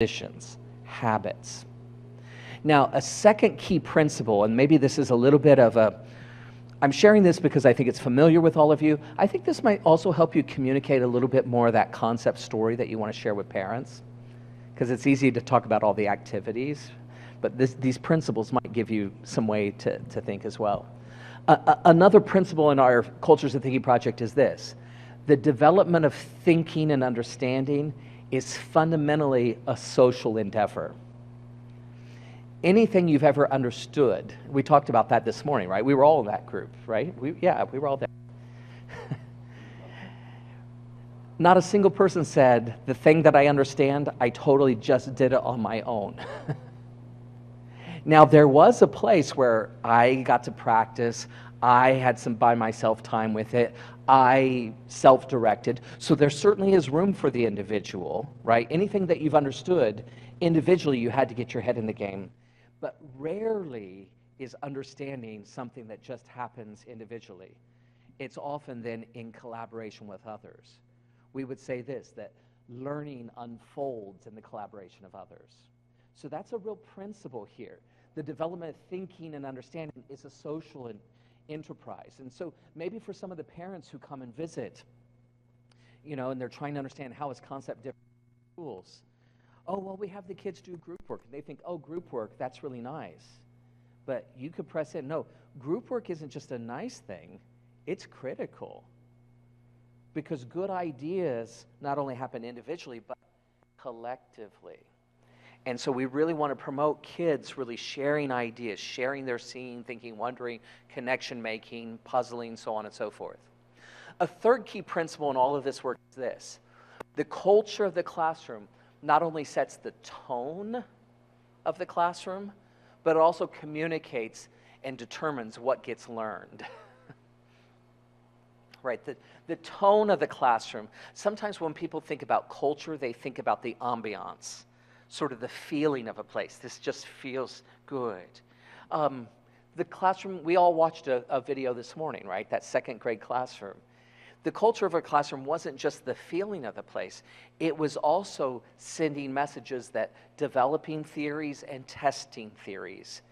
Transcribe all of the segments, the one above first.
dispositions, habits. Now, a second key principle, and maybe this is a little bit of a, I'm sharing this because I think it's familiar with all of you. I think this might also help you communicate a little bit more of that concept story that you want to share with parents, because it's easy to talk about all the activities, but these principles might give you some way to think as well. Another principle in our Cultures of Thinking project is this: the development of thinking and understanding is fundamentally a social endeavor. Anything you've ever understood, we talked about that this morning, right? We were all in that group, right? We were all there. Not a single person said, the thing that I understand, I totally just did it on my own. Now, there was a place where I got to practice. I had some by myself time with it. I self-directed. So there certainly is room for the individual, right? Anything that you've understood individually, you had to get your head in the game. But rarely is understanding something that just happens individually. It's often then in collaboration with others. We would say this, that learning unfolds in the collaboration of others. So that's a real principle here. The development of thinking and understanding is a social enterprise. And so maybe for some of the parents who come and visit, and they're trying to understand how is concept different from schools. Oh, well, we have the kids do group work. And they think, oh, group work, that's really nice. But you could press in, no, group work isn't just a nice thing, it's critical. Because good ideas not only happen individually, but collectively. And so we really want to promote kids really sharing ideas, sharing their seeing, thinking, wondering, connection making, puzzling, so on and so forth. A third key principle in all of this work is this: the culture of the classroom not only sets the tone of the classroom, but it also communicates and determines what gets learned. Right, the tone of the classroom. Sometimes when people think about culture, they think about the ambiance, sort of the feeling of a place. This just feels good. The classroom, we all watched a video this morning, right? That second grade classroom. The culture of our classroom wasn't just the feeling of the place. It was also sending messages that developing theories and testing theories.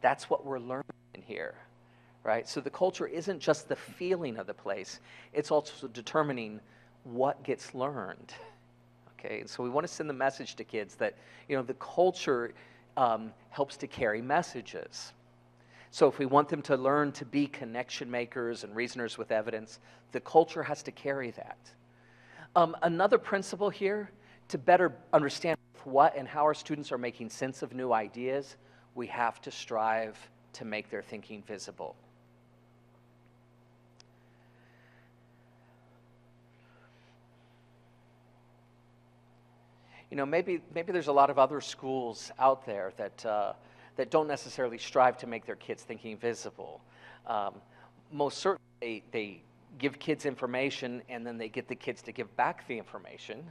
That's what we're learning here, right? So the culture isn't just the feeling of the place. It's also determining what gets learned. Okay, so we want to send the message to kids that, the culture helps to carry messages. So if we want them to learn to be connection makers and reasoners with evidence, the culture has to carry that. Another principle here, to better understand what and how our students are making sense of new ideas, we have to strive to make their thinking visible. Maybe there's a lot of other schools out there that don't necessarily strive to make their kids' thinking visible. Most certainly, they give kids information, and then they get the kids to give back the information.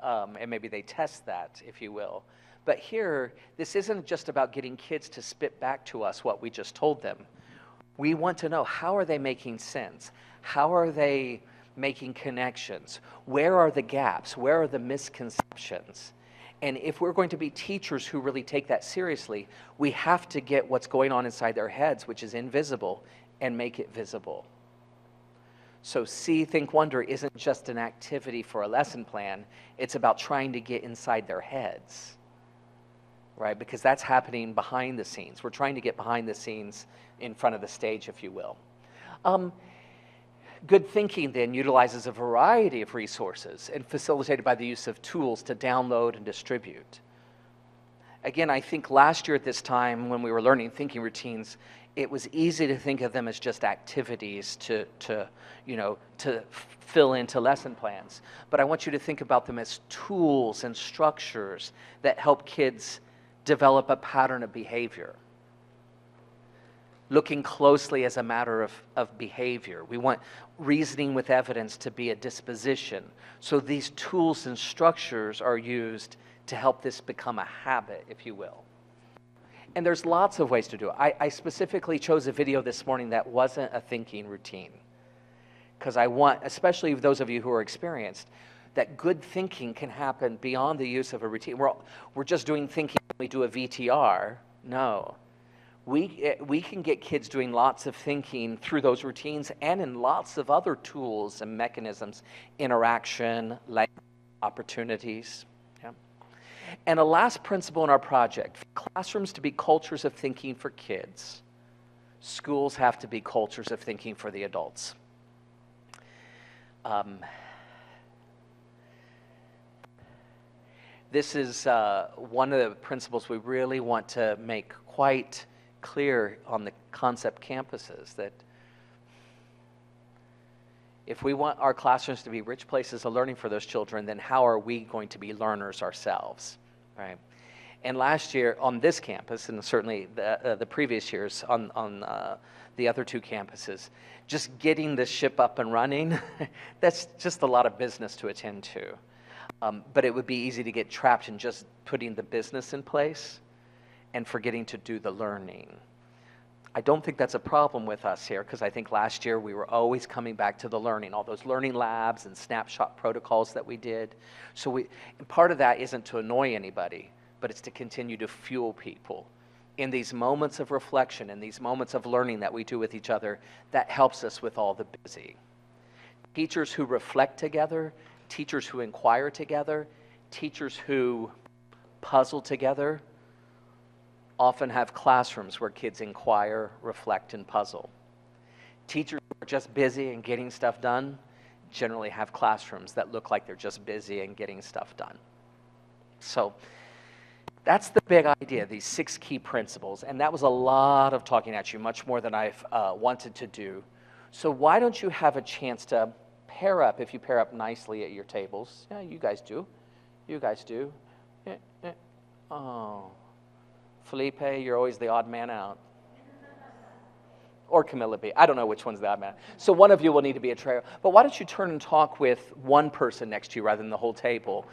And maybe they test that, if you will. But here, this isn't just about getting kids to spit back to us what we just told them. We want to know, how are they making sense? How are they making connections? Where are the gaps? Where are the misconceptions? And if we're going to be teachers who really take that seriously, we have to get what's going on inside their heads, which is invisible, and make it visible. So See, Think, Wonder isn't just an activity for a lesson plan. It's about trying to get inside their heads, right? Because that's happening behind the scenes. We're trying to get behind the scenes in front of the stage, if you will. Good thinking then utilizes a variety of resources and facilitated by the use of tools to download and distribute. Again, I think last year at this time when we were learning thinking routines, it was easy to think of them as just activities to fill into lesson plans. But I want you to think about them as tools and structures that help kids develop a pattern of behavior. Looking closely as a matter of behavior. We want reasoning with evidence to be a disposition. So these tools and structures are used to help this become a habit, if you will. And there's lots of ways to do it. I specifically chose a video this morning that wasn't a thinking routine, because I want, especially those of you who are experienced, that good thinking can happen beyond the use of a routine. We're just doing thinking when we do a VTR. No. We can get kids doing lots of thinking through those routines and in lots of other tools and mechanisms, interaction, language, opportunities. Yeah. And a last principle in our project, for classrooms to be cultures of thinking for kids, schools have to be cultures of thinking for the adults. This is one of the principles we really want to make quite clear on the concept campuses, that if we want our classrooms to be rich places of learning for those children, then how are we going to be learners ourselves, right? And last year on this campus, and certainly the previous years on the other two campuses, just getting the ship up and running, that's just a lot of business to attend to. But it would be easy to get trapped in just putting the business in place and forgetting to do the learning. I don't think that's a problem with us here, because I think last year we were always coming back to the learning, all those learning labs and snapshot protocols that we did. So part of that isn't to annoy anybody, but it's to continue to fuel people. In these moments of reflection, in these moments of learning that we do with each other, that helps us with all the busy. Teachers who reflect together, teachers who inquire together, teachers who puzzle together, often have classrooms where kids inquire, reflect, and puzzle. Teachers who are just busy and getting stuff done generally have classrooms that look like they're just busy and getting stuff done. So that's the big idea, these 6 key principles. And that was a lot of talking at you, much more than I've wanted to do. So why don't you have a chance to pair up, if you pair up nicely at your tables. Yeah, you guys do. You guys do. Oh. Felipe, you're always the odd man out. Or Camilla B. I don't know which one's the odd man. So one of you will need to be a trio. But why don't you turn and talk with one person next to you rather than the whole table?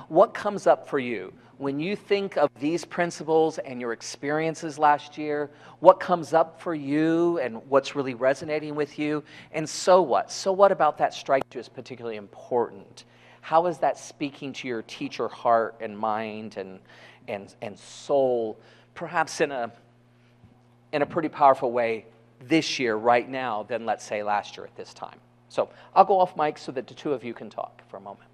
What comes up for you? When you think of these principles and your experiences last year, what comes up for you and what's really resonating with you? And so what? So what about that strikes you as particularly important? How is that speaking to your teacher heart and mind and soul, perhaps in a pretty powerful way this year, right now, than let's say last year at this time? So I'll go off mic so that the two of you can talk for a moment.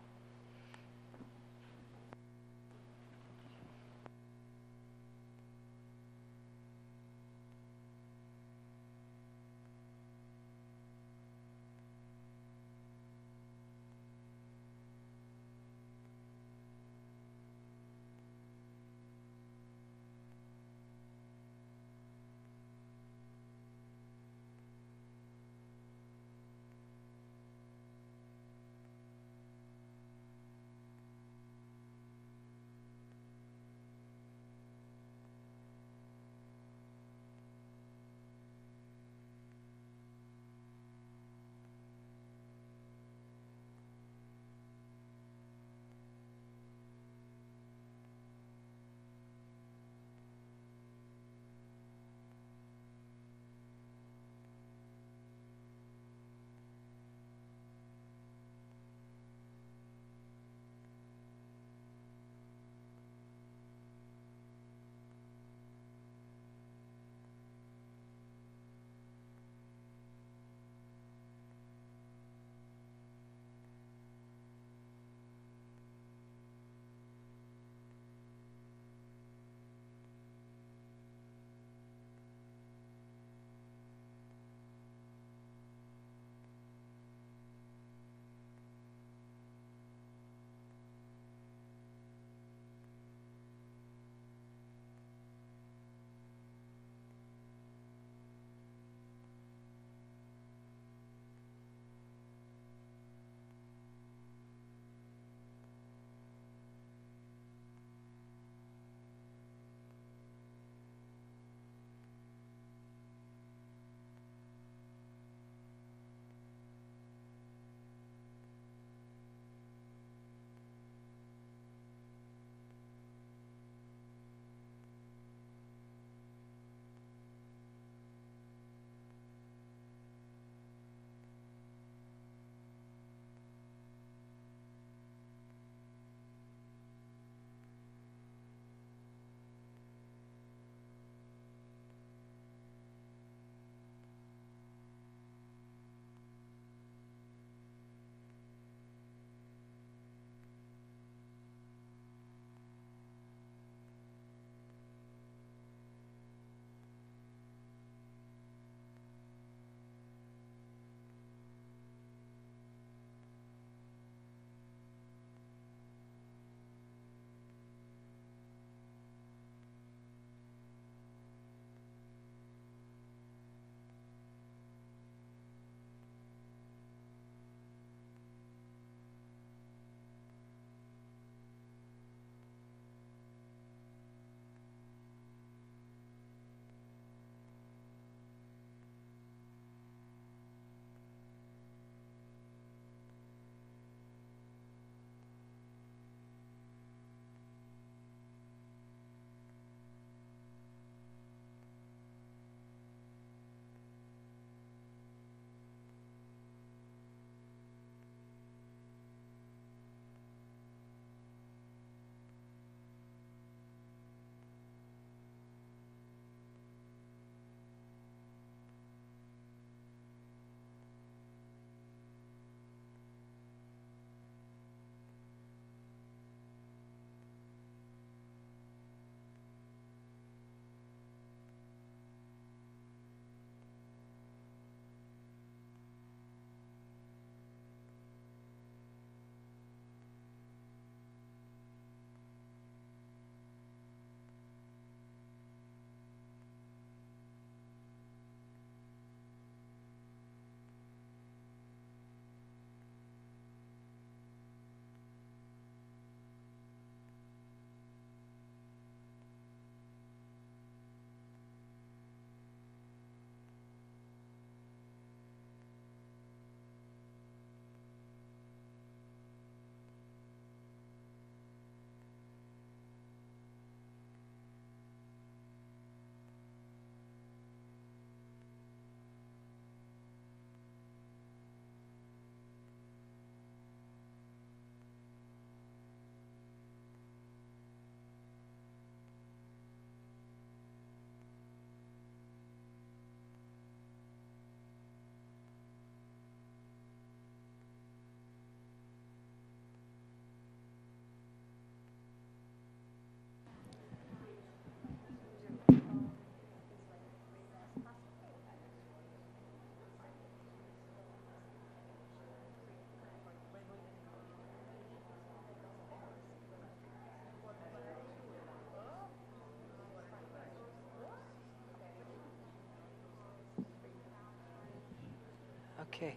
Okay.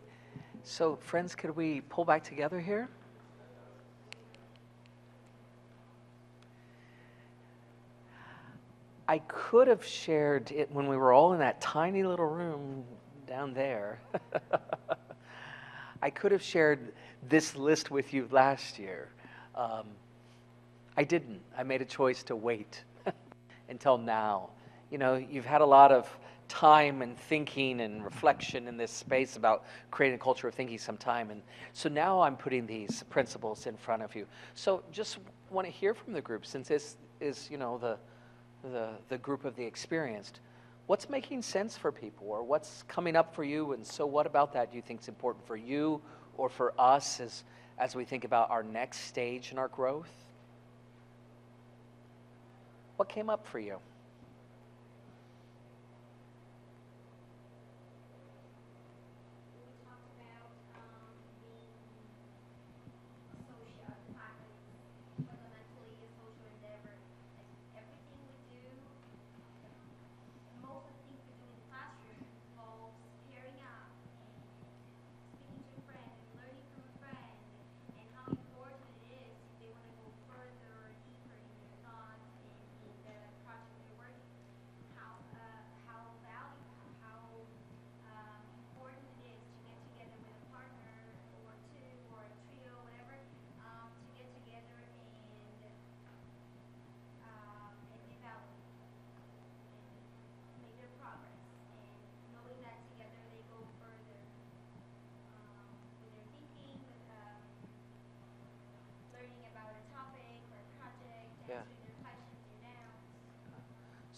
So, friends, could we pull back together here? I could have shared it when we were all in that tiny little room down there. I could have shared this list with you last year. I didn't. I made a choice to wait until now. You know, you've had a lot of time and thinking and reflection in this space about creating a culture of thinking some time. And so now I'm putting these principles in front of you. So just want to hear from the group, since this is, you know, the group of the experienced. What's making sense for people, or what's coming up for you? And so what about that do you think is important for you or for us as we think about our next stage in our growth? What came up for you?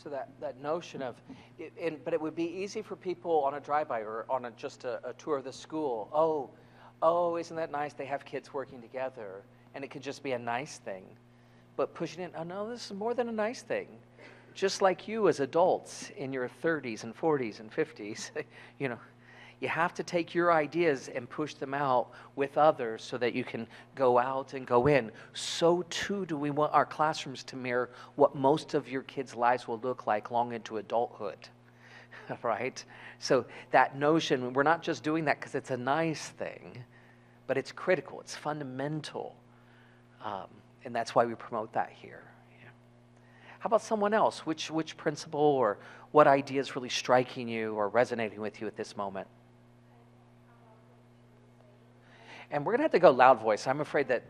So that notion of, but it would be easy for people on a drive-by or on just a tour of the school. Oh, isn't that nice? They have kids working together, and it could just be a nice thing. But pushing it, oh no, this is more than a nice thing. Just like you as adults in your 30s and 40s and 50s, you know, you have to take your ideas and push them out with others so that you can go out and go in. So too do we want our classrooms to mirror what most of your kids' lives will look like long into adulthood, right? So that notion, we're not just doing that because it's a nice thing, but it's critical, it's fundamental. And that's why we promote that here. Yeah. How about someone else? Which principle or what idea is really striking you or resonating with you at this moment? And we're going to have to go loud voice. I'm afraid that...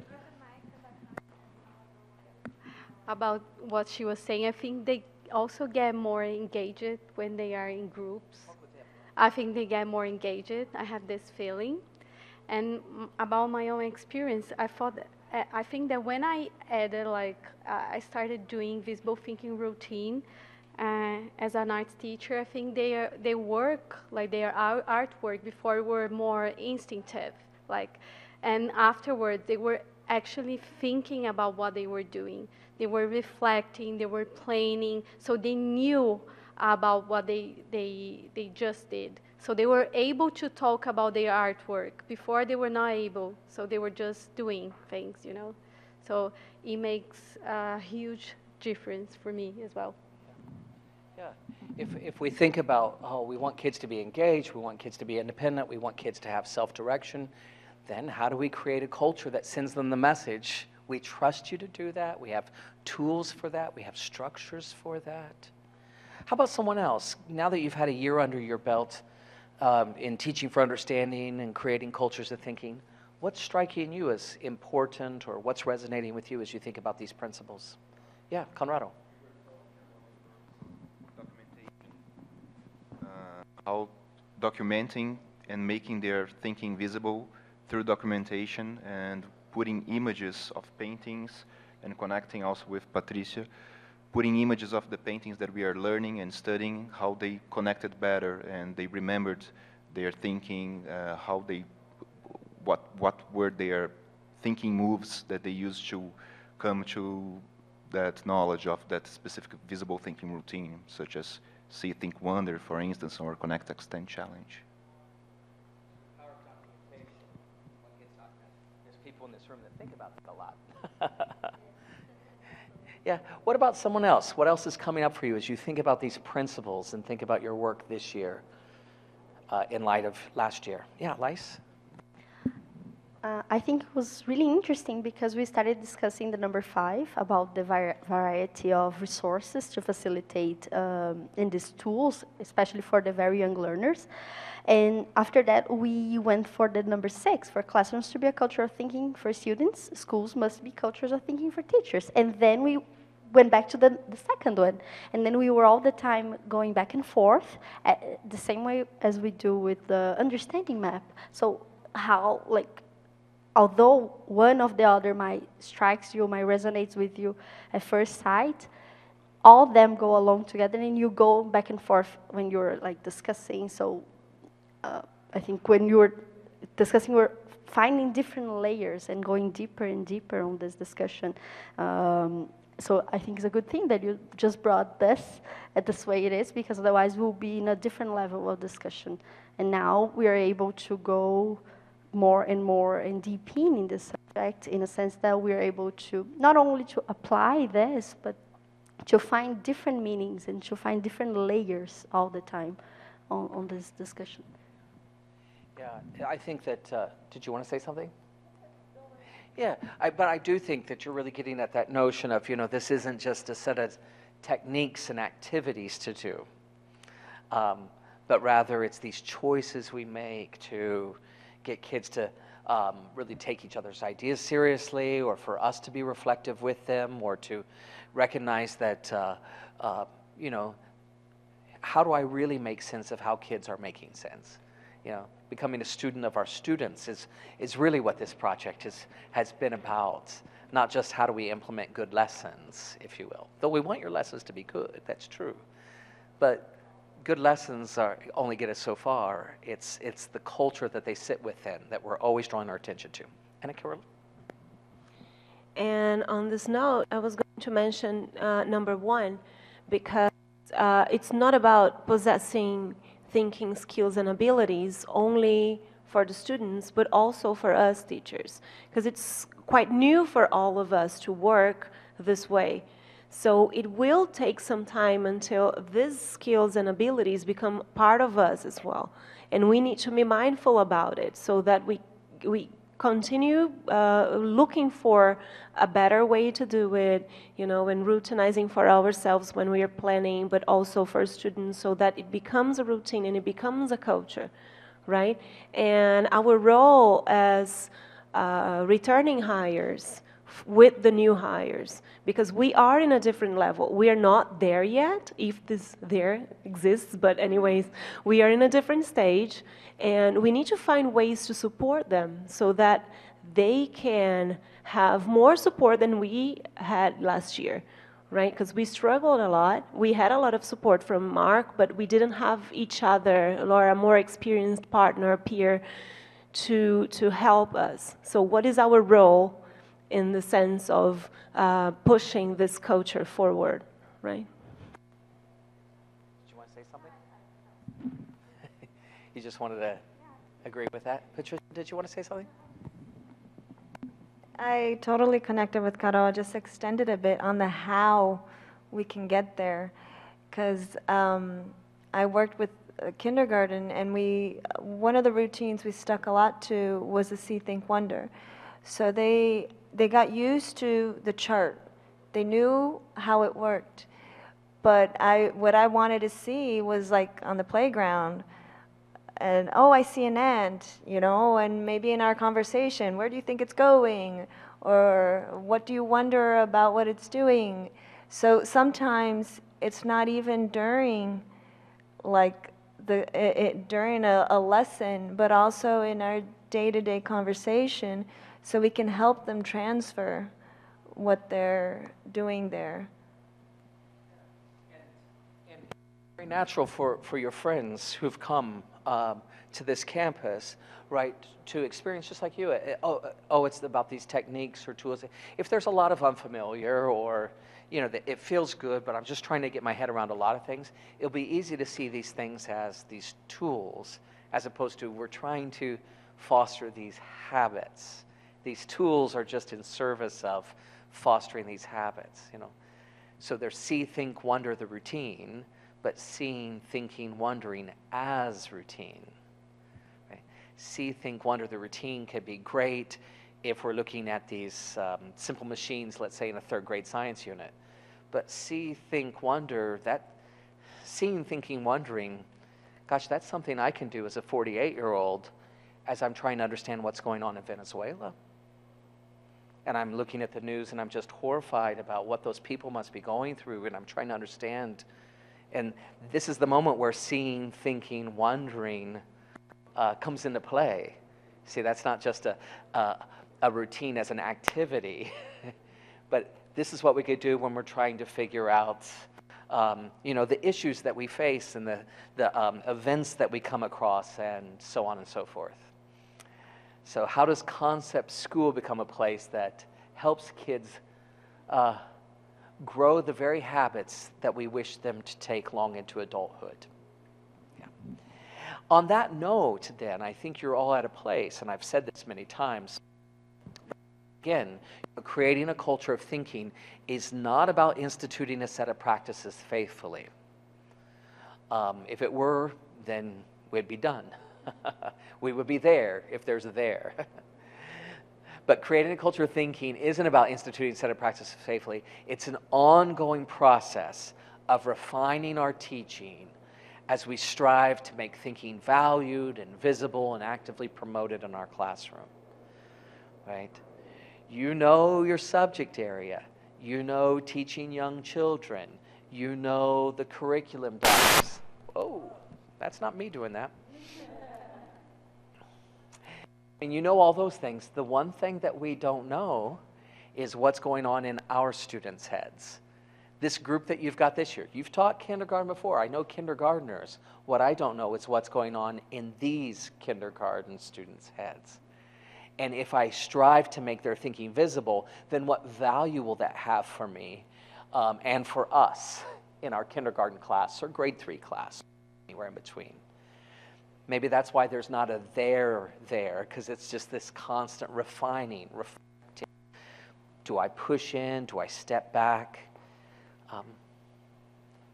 About what she was saying, I think they also get more engaged when they are in groups. I think they get more engaged. I have this feeling. And about my own experience, I think that when I added, I started doing visible thinking routine as an arts teacher, I think they work, like their artwork before were more instinctive. And afterwards they were actually thinking about what they were doing. They were reflecting, they were planning, so they knew about what they just did. So they were able to talk about their artwork. Before they were not able, so they were just doing things, you know. So it makes a huge difference for me as well. Yeah, if we think about, we want kids to be engaged, we want kids to be independent, we want kids to have self-direction, then how do we create a culture that sends them the message? We trust you to do that. We have tools for that. We have structures for that. How about someone else? Now that you've had a year under your belt in teaching for understanding and creating cultures of thinking, what's striking you as important, or what's resonating with you as you think about these principles? Yeah, Conrado. How documenting and making their thinking visible through documentation and putting images of paintings and connecting also with Patricia, putting images of the paintings that we are learning and studying, how they connected better and they remembered their thinking, what were their thinking moves that they used to come to that knowledge of that specific visible thinking routine, such as See, Think, Wonder, for instance, or Connect, Extend Challenge. Power of documentation. There's people in this room that think about that a lot. Yeah. What about someone else? What else is coming up for you as you think about these principles and think about your work this year? in light of last year. Yeah, Lice? I think it was really interesting because we started discussing the number 5 about the variety of resources to facilitate in these tools, especially for the very young learners. And after that, we went for the number 6, for classrooms to be a culture of thinking for students, schools must be cultures of thinking for teachers. And then we went back to the second one. And then we were all the time going back and forth, the same way as we do with the understanding map. So how, like, although one of the other might strikes you, might resonates with you at first sight, all of them go along together and you go back and forth when you're like discussing. So I think when you're discussing, we're finding different layers and going deeper and deeper on this discussion. So I think it's a good thing that you just brought this at this way it is, because otherwise we'll be in a different level of discussion. And now we are able to go more and more and deep in this subject, in a sense that we're able to not only to apply this, but to find different meanings and to find different layers all the time on this discussion. Yeah, I think that, did you want to say something? Yeah, but I do think that you're really getting at that notion of, this isn't just a set of techniques and activities to do, but rather it's these choices we make to get kids to really take each other's ideas seriously, or for us to be reflective with them, or to recognize that, how do I really make sense of how kids are making sense? Becoming a student of our students is really what this project has been about. Not just how do we implement good lessons, if you will. Though we want your lessons to be good, that's true. But good lessons only get us so far. It's the culture that they sit within that we're always drawing our attention to. Anna Carolina? And on this note, I was going to mention number 1, because it's not about possessing thinking skills and abilities only for the students, but also for us teachers, because it's quite new for all of us to work this way. So it will take some time until these skills and abilities become part of us as well. And we need to be mindful about it so that we continue looking for a better way to do it, and routinizing for ourselves when we are planning, but also for students, so that it becomes a routine and it becomes a culture, right? And our role as returning hires with the new hires, because we are in a different level. We are not there yet, if this there exists, but anyways, we are in a different stage, and we need to find ways to support them so that they can have more support than we had last year, right? Because we struggled a lot. We had a lot of support from Mark, but we didn't have each other or a more experienced partner, peer, to help us. So what is our role in the sense of pushing this culture forward, right? Did you want to say something? You just wanted to agree with that? Patricia, did you want to say something? I totally connected with Carol, just extended a bit on the how we can get there. Because I worked with kindergarten, and one of the routines we stuck a lot to was the See, Think, Wonder. So they got used to the chart. They knew how it worked. But what I wanted to see was like on the playground, and I see an ant, and maybe in our conversation, where do you think it's going? Or what do you wonder about what it's doing? So sometimes it's not even during like during a lesson, but also in our day-to-day conversation, so we can help them transfer what they're doing there. And it's very natural for your friends who've come to this campus, right, to experience just like you. It's about these techniques or tools. If there's a lot of unfamiliar, or it feels good, but I'm just trying to get my head around a lot of things, it'll be easy to see these things as these tools, as opposed to we're trying to foster these habits. These tools are just in service of fostering these habits, So there's See, Think, Wonder, the routine, but seeing, thinking, wondering as routine. Right? See, think, wonder. The routine could be great if we're looking at these simple machines, let's say in a third grade science unit. But see, think, wonder, that seeing, thinking, wondering, gosh, that's something I can do as a 48-year-old as I'm trying to understand what's going on in Venezuela. And I'm looking at the news and I'm just horrified about what those people must be going through, and I'm trying to understand. And this is the moment where seeing, thinking, wondering comes into play. See, that's not just a routine as an activity, but this is what we could do when we're trying to figure out the issues that we face and the events that we come across and so on and so forth. So how does concept school become a place that helps kids grow the very habits that we wish them to take long into adulthood? Yeah. On that note, then, I think you're all at a place, and I've said this many times, again, creating a culture of thinking is not about instituting a set of practices faithfully. If it were, then we'd be done. We would be there if there's a there. But creating a culture of thinking isn't about instituting a set of practices faithfully. It's an ongoing process of refining our teaching as we strive to make thinking valued and visible and actively promoted in our classroom. Right? You know your subject area. You know teaching young children. You know the curriculum docs. Oh, that's not me doing that. And you know all those things. The one thing that we don't know is what's going on in our students' heads. This group that you've got this year, you've taught kindergarten before. I know kindergartners. What I don't know is what's going on in these kindergarten students' heads. And if I strive to make their thinking visible, then what value will that have for me and for us in our kindergarten class or grade 3 class, anywhere in between? Maybe that's why there's not a there, because it's just this constant refining, reflecting. Do I push in? Do I step back?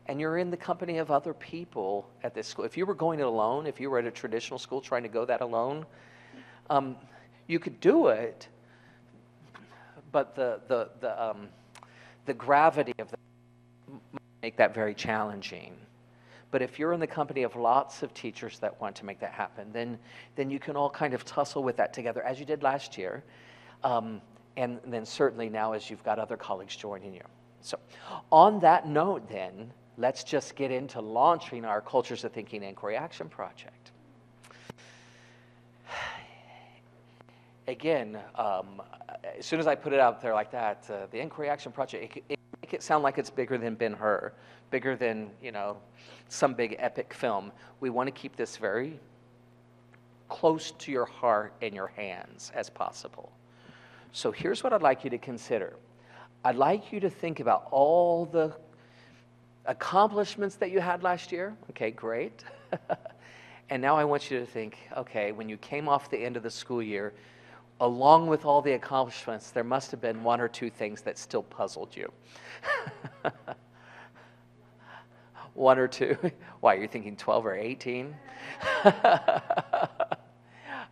And you're in the company of other people at this school. If you were going it alone, if you were at a traditional school trying to go that alone, you could do it, but the gravity of that might make that very challenging. But if you're in the company of lots of teachers that want to make that happen, then you can all kind of tussle with that together, as you did last year, and then certainly now as you've got other colleagues joining you. So on that note, then, let's just get into launching our Cultures of Thinking Inquiry Action Project. Again, as soon as I put it out there like that, the Inquiry Action Project, it make it sound like it's bigger than Ben-Hur, bigger than, some big epic film. We want to keep this very close to your heart and your hands as possible. So here's what I'd like you to consider. I'd like you to think about all the accomplishments that you had last year. Okay, great. And now I want you to think, okay, when you came off the end of the school year, along with all the accomplishments, there must have been one or two things that still puzzled you. One or two. Why, you're thinking 12 or 18?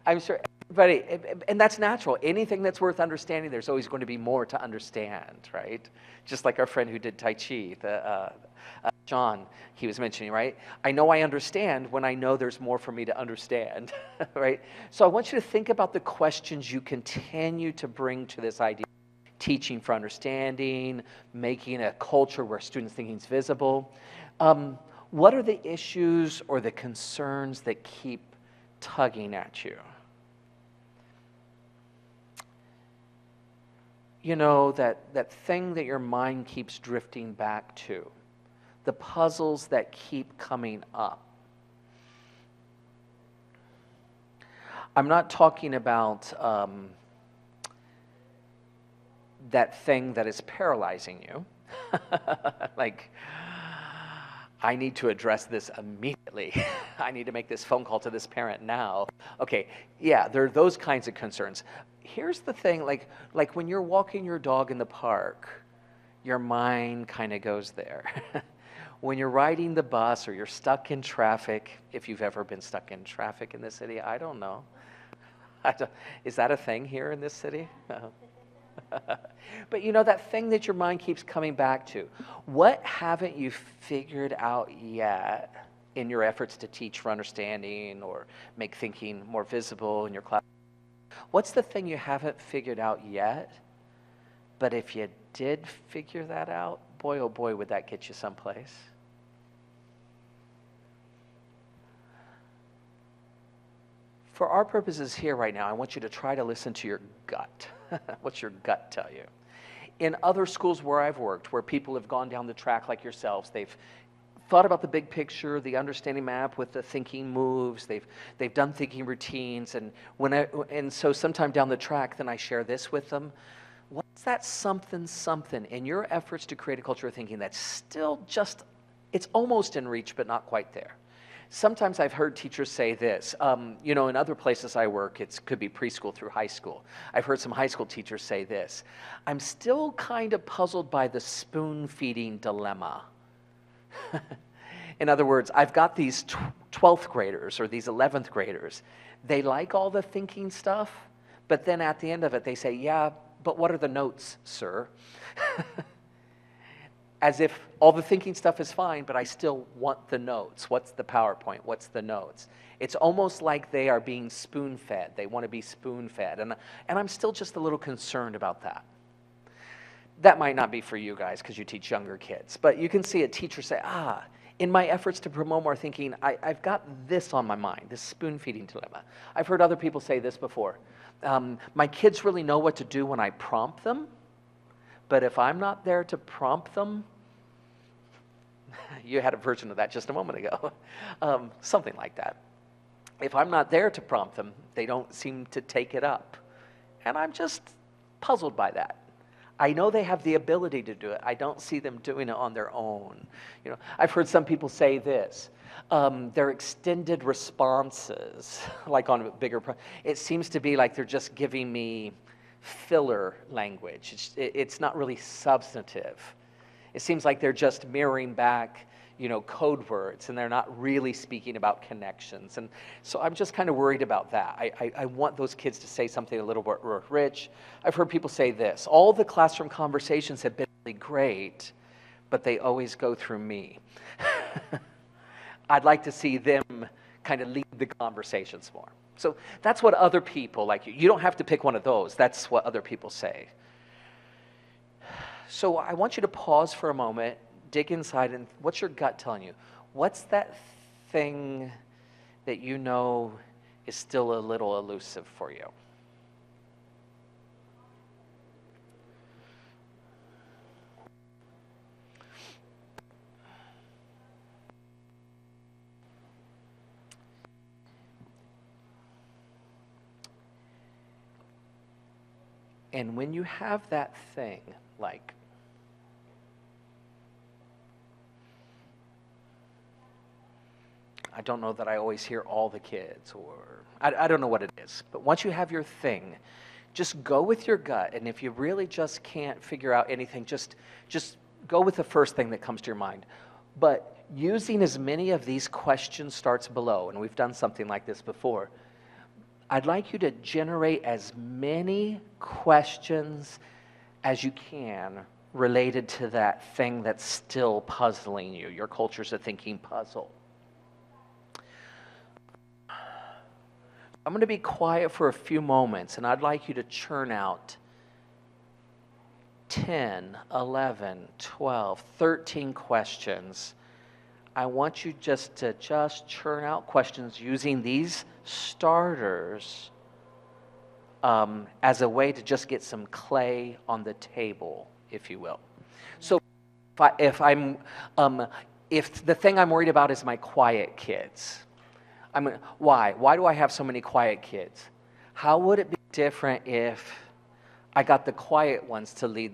I'm sure everybody, and that's natural. Anything that's worth understanding, there's always going to be more to understand, right? Just like our friend who did Tai Chi, John, he was mentioning, right? I know I understand when I know there's more for me to understand, right? So I want you to think about the questions you continue to bring to this idea. Teaching for understanding, making a culture where students' thinking is visible. What are the issues or the concerns that keep tugging at you? You know, that thing that your mind keeps drifting back to, the puzzles that keep coming up. I'm not talking about that thing that is paralyzing you. Like, I need to address this immediately. I need to make this phone call to this parent now. Okay, yeah, there are those kinds of concerns. Here's the thing, like when you're walking your dog in the park, your mind kind of goes there. when you're riding the bus or you're stuck in traffic, if you've ever been stuck in traffic in this city, I don't know. Is that a thing here in this city? But you know, that thing that your mind keeps coming back to, what haven't you figured out yet in your efforts to teach for understanding or make thinking more visible in your class? What's the thing you haven't figured out yet? But if you did figure that out, boy, oh boy, would that get you someplace. For our purposes here right now, I want you to try to listen to your gut. What's your gut tell you? In other schools where I've worked, where people have gone down the track like yourselves, they've thought about the big picture, the understanding map with the thinking moves, they've done thinking routines, and so sometime down the track, then I share this with them. What's that something in your efforts to create a culture of thinking that's still just, it's almost in reach, but not quite there? Sometimes I've heard teachers say this, you know, in other places I work, it could be preschool through high school. I've heard some high school teachers say this, I'm still kind of puzzled by the spoon feeding dilemma. In other words, I've got these 12th graders or these 11th graders. They like all the thinking stuff, but then at the end of it, they say, yeah, but what are the notes, sir? As if all the thinking stuff is fine, but I still want the notes. What's the PowerPoint? What's the notes? It's almost like they are being spoon-fed. They want to be spoon-fed. And I'm still just a little concerned about that. That might not be for you guys because you teach younger kids, but you can see a teacher say, in my efforts to promote more thinking, I've got this on my mind, this spoon-feeding dilemma. I've heard other people say this before. My kids really know what to do when I prompt them, but if I'm not there to prompt them, you had a version of that just a moment ago, something like that. If I'm not there to prompt them, they don't seem to take it up. And I'm just puzzled by that. I know they have the ability to do it. I don't see them doing it on their own. You know, I've heard some people say this. Their extended responses, like on a bigger, it seems to be like they're just giving me filler language. It's not really substantive. It seems like they're just mirroring back, you know, code words, and they're not really speaking about connections. And so I'm just kind of worried about that. I want those kids to say something a little bit more rich. I've heard people say this, all the classroom conversations have been really great, but they always go through me. I'd like to see them kind of lead the conversations more. So that's what other people like you don't have to pick one of those. That's what other people say. So I want you to pause for a moment, dig inside, and what's your gut telling you? What's that thing that you know is still a little elusive for you? And when you have that thing, like, I don't know that I always hear all the kids, or I don't know what it is, but once you have your thing, just go with your gut, and if you really just can't figure out anything, just go with the first thing that comes to your mind. But using as many of these questions starts below, and we've done something like this before. I'd like you to generate as many questions as you can related to that thing that's still puzzling you, your culture's a thinking puzzle. I'm going to be quiet for a few moments, and I'd like you to churn out 10, 11, 12, 13 questions. I want you just to churn out questions using these starters as a way to just get some clay on the table, if you will. So if the thing I'm worried about is my quiet kids, why? Why do I have so many quiet kids? How would it be different if I got the quiet ones to lead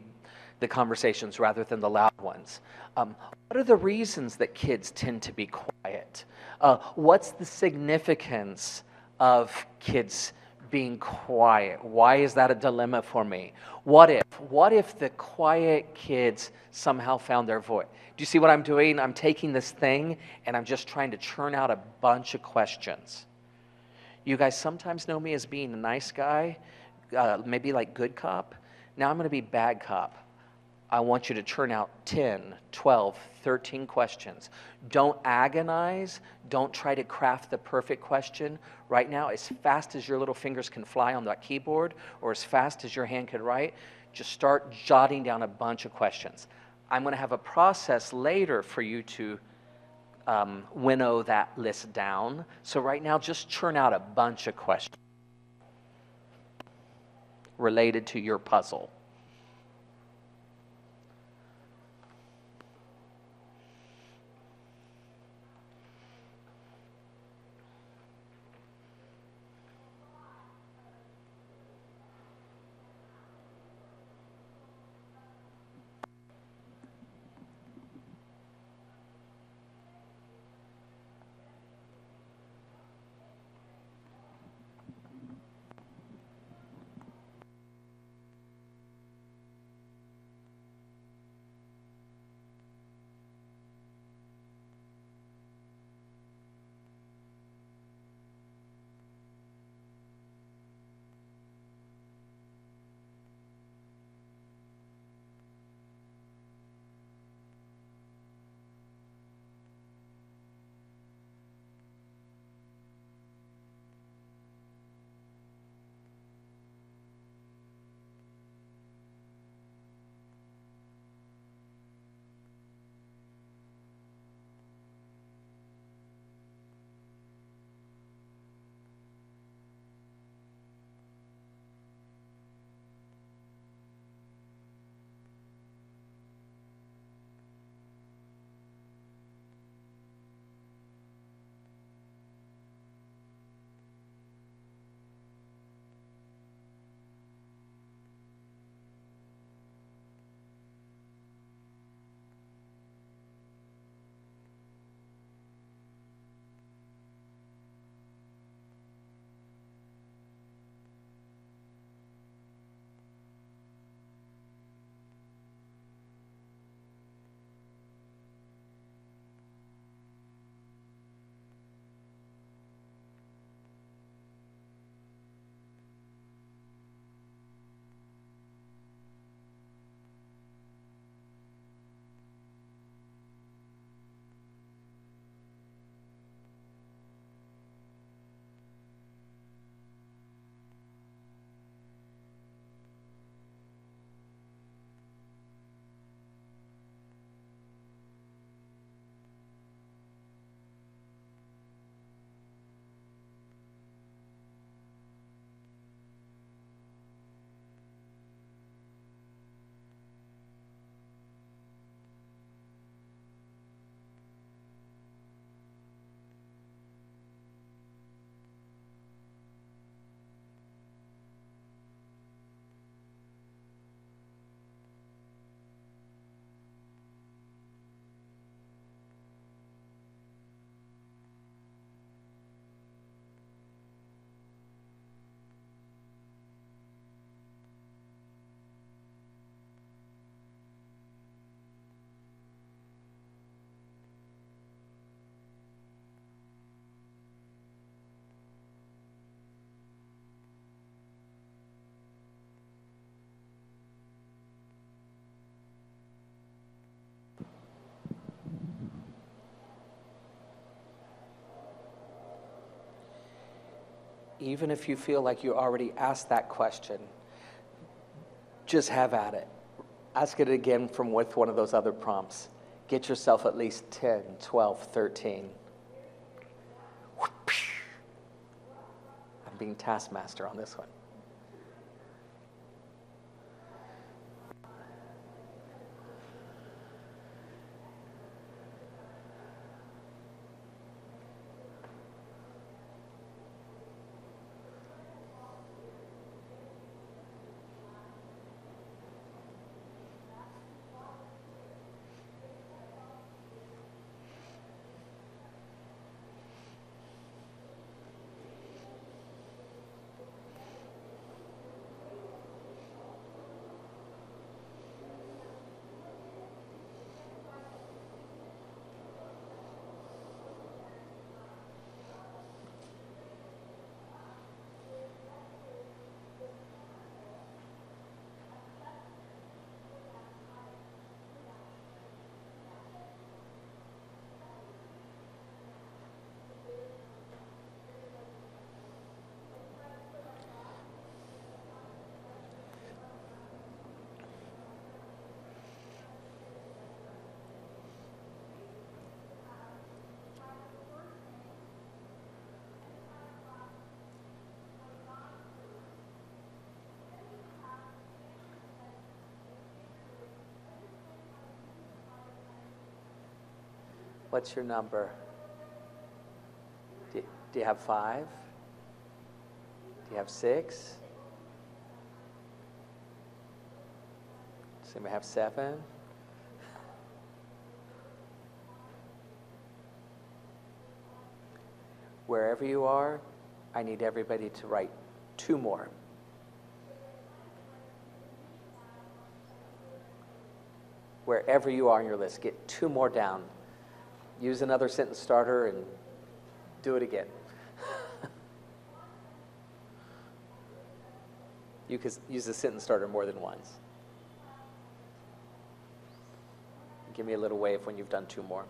the conversations rather than the loud ones? What are the reasons that kids tend to be quiet? What's the significance of kids being quiet. Why is that a dilemma for me? What if the quiet kids somehow found their voice? Do you see what I'm doing? I'm taking this thing and I'm just trying to churn out a bunch of questions. You guys sometimes know me as being a nice guy, maybe like good cop. Now I'm going to be bad cop. I want you to churn out 10, 12, 13 questions. Don't agonize. Don't try to craft the perfect question. Right now, as fast as your little fingers can fly on that keyboard or as fast as your hand can write, just start jotting down a bunch of questions. I'm going to have a process later for you to winnow that list down. So right now, just churn out a bunch of questions related to your puzzle. Even if you feel like you already asked that question, just have at it. Ask it again from with one of those other prompts. Get yourself at least 10, 12, 13. I'm being taskmaster on this one. What's your number? Do you have 5? Do you have 6? Does anybody have 7? Wherever you are, I need everybody to write 2 more. Wherever you are on your list, get 2 more down. Use another sentence starter and do it again. You could use the sentence starter more than once. Give me a little wave when you've done 2 more.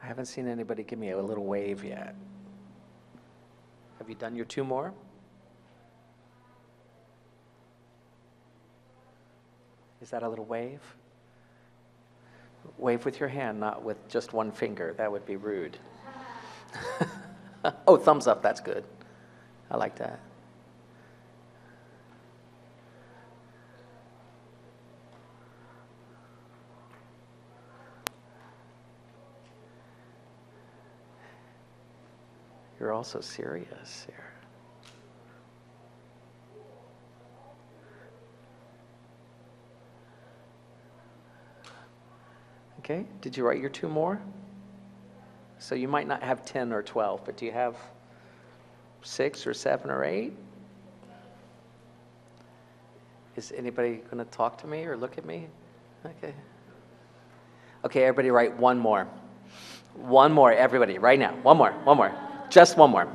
I haven't seen anybody give me a little wave yet. Have you done your 2 more? Is that a little wave? Wave with your hand, not with just one finger. That would be rude. Oh, thumbs up, that's good. I like that. You're also serious here. Okay, did you write your 2 more? So you might not have 10 or 12, but do you have 6 or 7 or 8? Is anybody going to talk to me or look at me? Okay. Okay, everybody write 1 more. 1 more, everybody, right now. 1 more, 1 more. Just 1 more.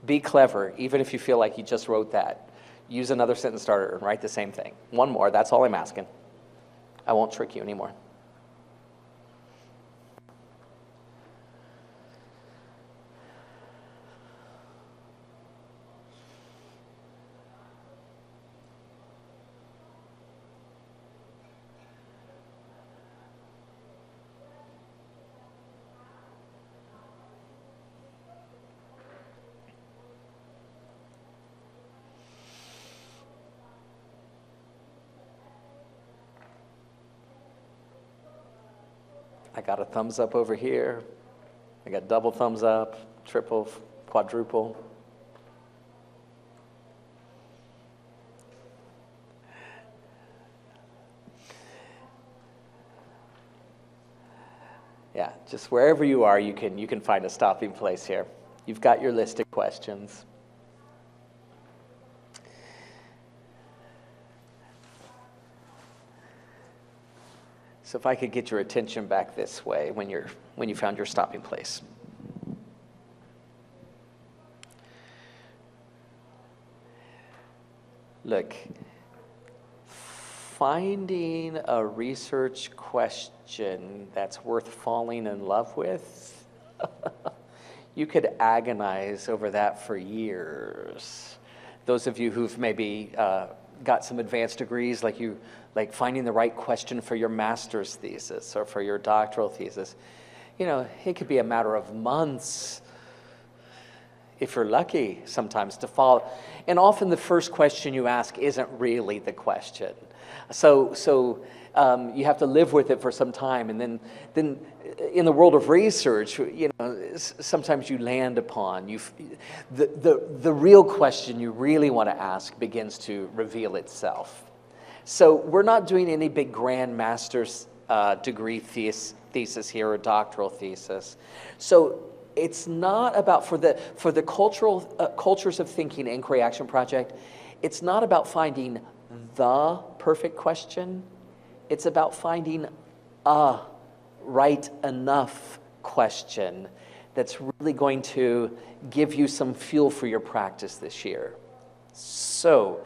Be clever, even if you feel like you just wrote that. Use another sentence starter and write the same thing. 1 more, that's all I'm asking. I won't trick you anymore. I got a thumbs up over here. I got double thumbs up, triple, quadruple. Yeah, just wherever you are, you can find a stopping place here. You've got your list of questions. So if I could get your attention back this way when you found your stopping place. Look, finding a research question that's worth falling in love with, you could agonize over that for years. Those of you who've maybe got some advanced degrees, like finding the right question for your master's thesis or for your doctoral thesis, it could be a matter of months, if you're lucky sometimes, to follow. And often the first question you ask isn't really the question. So you have to live with it for some time. And then in the world of research, sometimes you land upon, the real question you really want to ask begins to reveal itself. So we're not doing any big grand master's degree thesis here or doctoral thesis. So it's not about, for the Cultures of Thinking Inquiry Action Project, it's not about finding the perfect question. It's about finding a right enough question that's really going to give you some fuel for your practice this year. So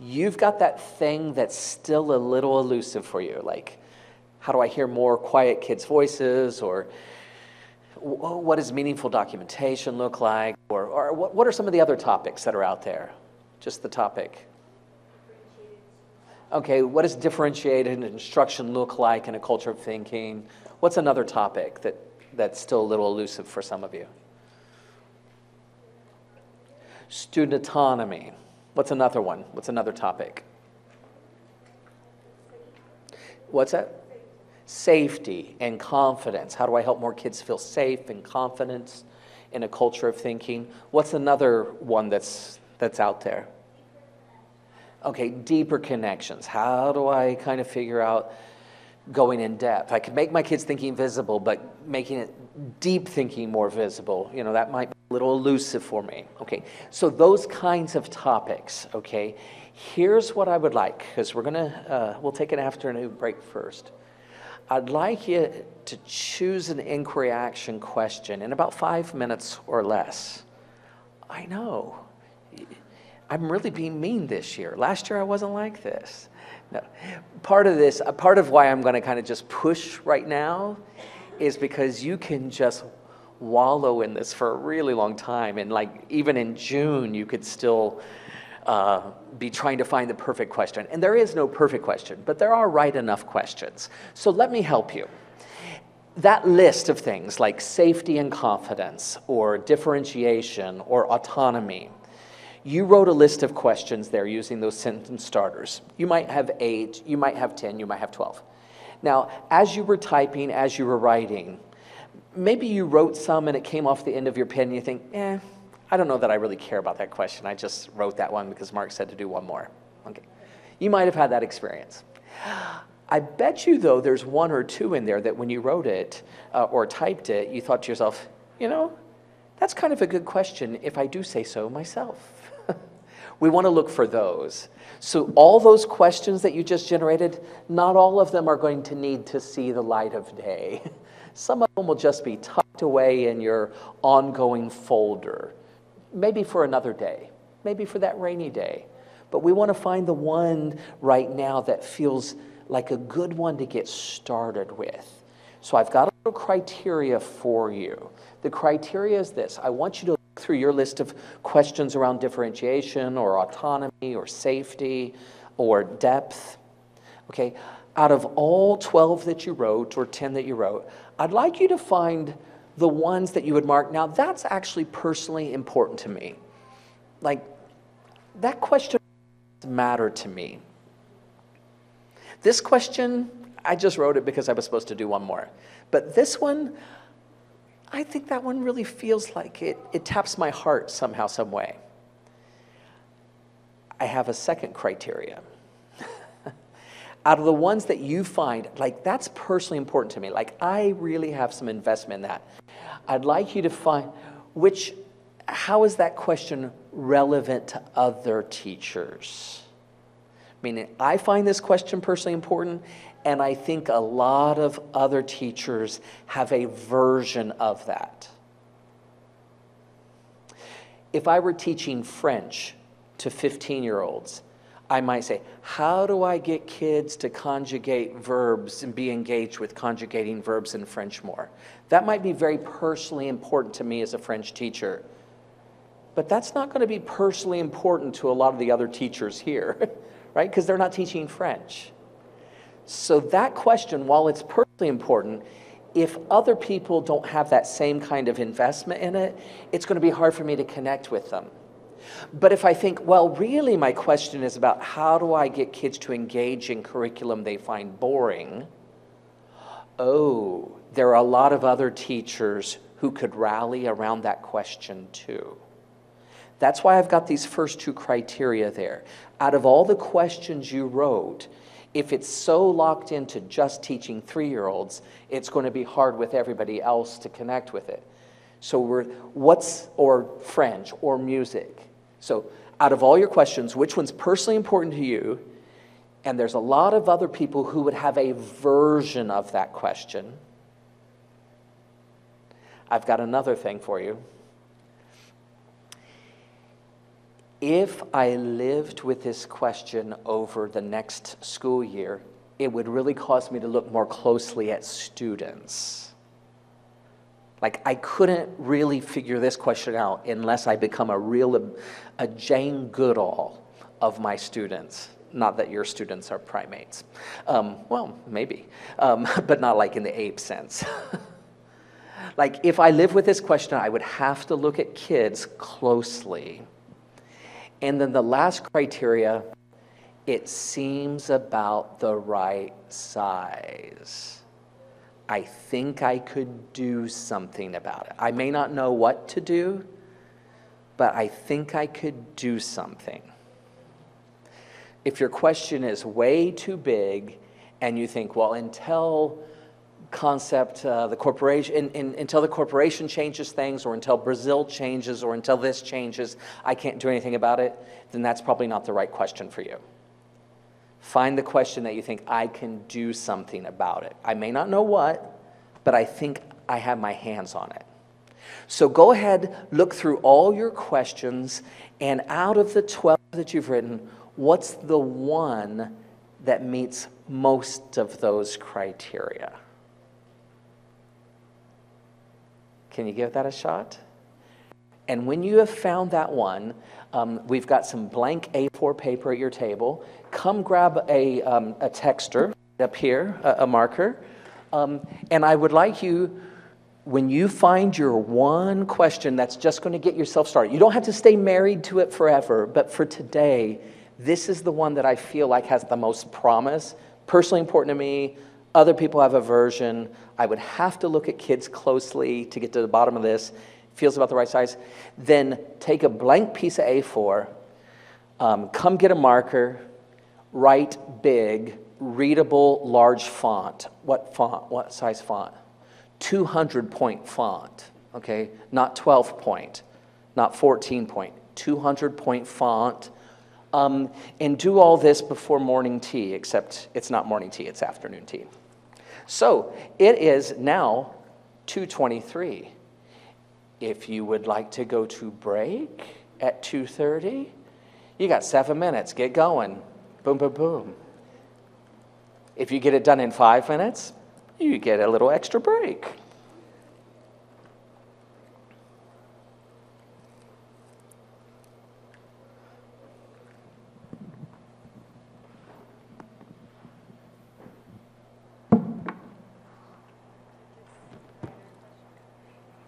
you've got that thing that's still a little elusive for you, like, how do I hear more quiet kids' voices, or what does meaningful documentation look like, or what are some of the other topics that are out there? Just the topic. Okay, what does differentiated instruction look like in a culture of thinking? What's another topic that's still a little elusive for some of you? Student autonomy. What's another one? What's another topic? What's that? Safety and confidence. How do I help more kids feel safe and confident in a culture of thinking? What's another one that's out there? Okay, deeper connections. How do I kind of figure out going in depth? I could make my kids thinking visible, but making it deep thinking more visible, that might be a little elusive for me. Okay, so those kinds of topics, okay? Here's what I would like, because we'll take an afternoon break first. I'd like you to choose an inquiry action question in about 5 minutes or less. I know. I'm really being mean this year. Last year I wasn't like this. No. Part of why I'm going to kind of just push right now is because you can just wallow in this for a really long time. And like even in June, you could still be trying to find the perfect question. And there is no perfect question, but there are right enough questions. So let me help you. That list of things like safety and confidence, or differentiation, or autonomy, you wrote a list of questions there using those sentence starters. You might have 8, you might have 10, you might have 12. Now, as you were typing, as you were writing, maybe you wrote some and it came off the end of your pen and you think, I don't know that I really care about that question. I just wrote that one because Mark said to do one more. Okay. You might have had that experience. I bet you, though, there's 1 or 2 in there that when you wrote it or typed it, you thought to yourself, that's kind of a good question if I do say so myself. We want to look for those. So all those questions that you just generated, not all of them are going to need to see the light of day. Some of them will just be tucked away in your ongoing folder. Maybe for another day, maybe for that rainy day. But we want to find the one right now that feels like a good one to get started with. So I've got a little criteria for you. The criteria is this. I want you to look through your list of questions around differentiation or autonomy or safety or depth. Okay, out of all 12 that you wrote or 10 that you wrote, I'd like you to find the ones that you would mark, now that's actually personally important to me. Like, that question mattered to me. This question, I just wrote it because I was supposed to do one more. But this one, I think that one really feels like it taps my heart somehow, some way. I have a second criteria. Out of the ones that you find, like that's personally important to me, like I really have some investment in that. I'd like you to find how is that question relevant to other teachers? Meaning, I find this question personally important, and I think a lot of other teachers have a version of that. If I were teaching French to 15-year-olds, I might say, how do I get kids to conjugate verbs and be engaged with conjugating verbs in French more? That might be very personally important to me as a French teacher. But that's not going to be personally important to a lot of the other teachers here, right? Because they're not teaching French. So that question, while it's personally important, if other people don't have that same kind of investment in it, it's going to be hard for me to connect with them. But if I think, well, really my question is about how do I get kids to engage in curriculum they find boring, oh, there are a lot of other teachers who could rally around that question too. That's why I've got these first two criteria there. Out of all the questions you wrote, if it's so locked into just teaching 3-year-olds, it's going to be hard with everybody else to connect with it. So or French, or music. So out of all your questions, which one's personally important to you? And there's a lot of other people who would have a version of that question. I've got another thing for you. If I lived with this question over the next school year, it would really cause me to look more closely at students. Like, I couldn't really figure this question out unless I become a Jane Goodall of my students. Not that your students are primates. Well, maybe, but not like in the ape sense. Like, if I live with this question, I would have to look at kids closely. And then the last criteria, it seems about the right size. I think I could do something about it. I may not know what to do, but I think I could do something. If your question is way too big and you think, well, until the corporation changes things, or until Brazil changes, or until this changes, I can't do anything about it, then that's probably not the right question for you. Find the question that you think, I can do something about it. I may not know what, but I think I have my hands on it. So go ahead, look through all your questions, and out of the 12 that you've written, what's the one that meets most of those criteria? Can you give that a shot? And when you have found that one, we've got some blank A4 paper at your table. Come grab a texter up here, a marker. And I would like you, when you find your one question that's just going to get yourself started, you don't have to stay married to it forever, but for today, this is the one that I feel like has the most promise, personally important to me. Other people have a version. I would have to look at kids closely to get to the bottom of this. Feels about the right size. Then take a blank piece of A4, come get a marker, write big, readable, large font. What font? What size font? 200-point font, okay? Not 12-point, not 14-point, 200-point font. And do all this before morning tea, except it's not morning tea, it's afternoon tea. So it is now 2:23. If you would like to go to break at 2:30, you got 7 minutes. Get going. Boom, boom, boom. If you get it done in 5 minutes, you get a little extra break.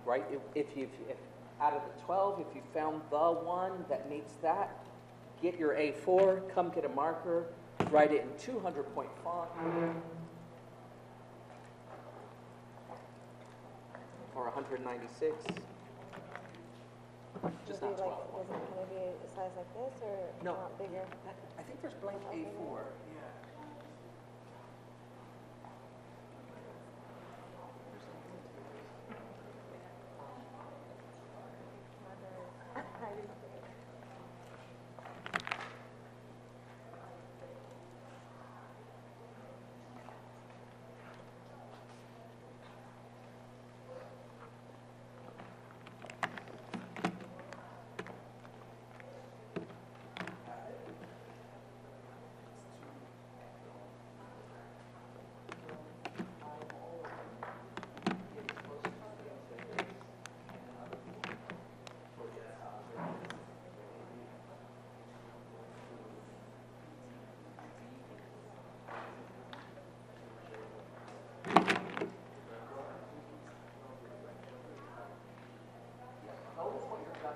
Right? If out of the 12, if you found the one that meets that, get your A4, come get a marker, write it in 200-point font, or 196. Just not 12. Is it going to be a size like this, or No. not bigger? I think there's blank A4. Yeah.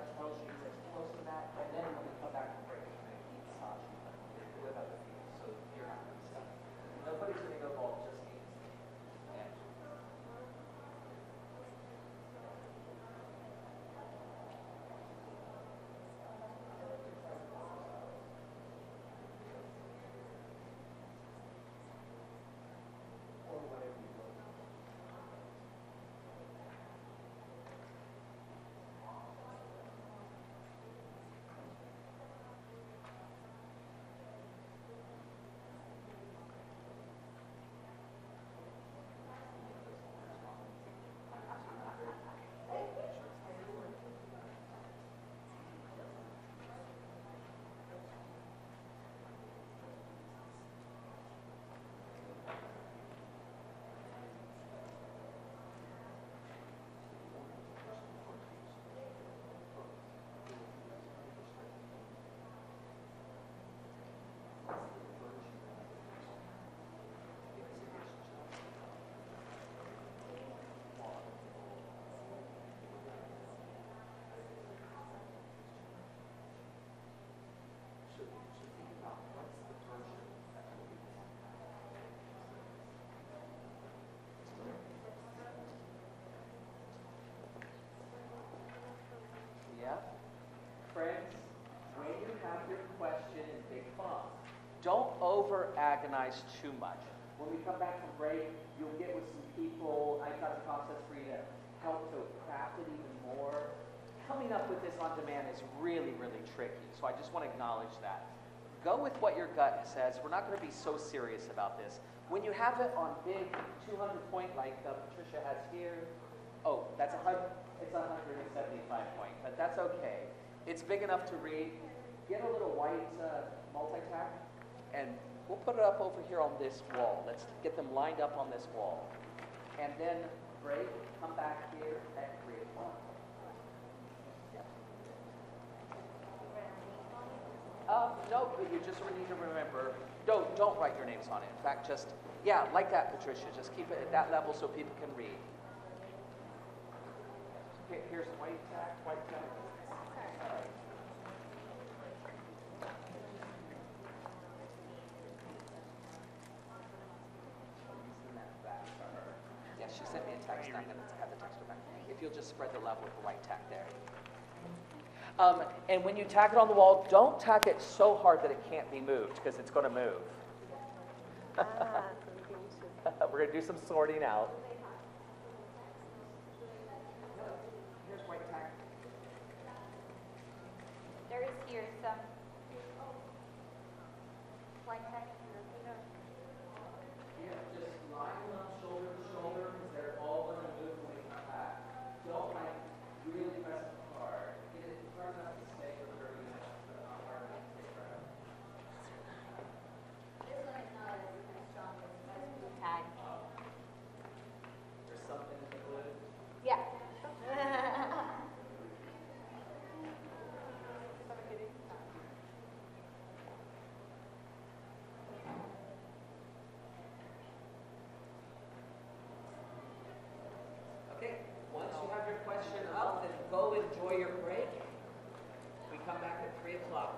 got 12 sheets as close to that, and then when we come back from break, we're going to keep massaging with other people. So you're not going to be stuck. Nobody's going to go bald, just me. And yeah. Friends, when you have your question in big font, don't over agonize too much. When we come back from break, you'll get with some people. I've got a process for you to help to craft it even more. Coming up with this on demand is really, really tricky, so I just want to acknowledge that. Go with what your gut says. We're not going to be so serious about this. When you have it on big 200 point like Patricia has here, oh, that's it's 175 point, but that's okay. It's big enough to read. Get a little white multi-tack, and we'll put it up over here on this wall. Let's get them lined up on this wall. And then break, come back here at 3 o'clock. No, but you just need to remember, don't write your names on it. In fact, just, yeah, like that, Patricia. Just keep it at that level so people can read. Here's white tack, white tack. All right. Yeah, she sent me a text. I'm going to have the text her back. If you'll just spread the level with the white tack there. And when you tack it on the wall, don't tack it so hard that it can't be moved, because it's going to move. We're going to do some sorting out. Here's white tack. There is here some white tack. Yeah, just line them up shoulder to shoulder, because they're all going to move when we come back. Don't like really press it hard. Get it firm enough to stay for 30 minutes, but not hard enough to stay firm. This one is not as strong as blue tag. There's something in the glue. Yeah. Okay, once you have your question up, then go enjoy your break. We come back at 3 o'clock.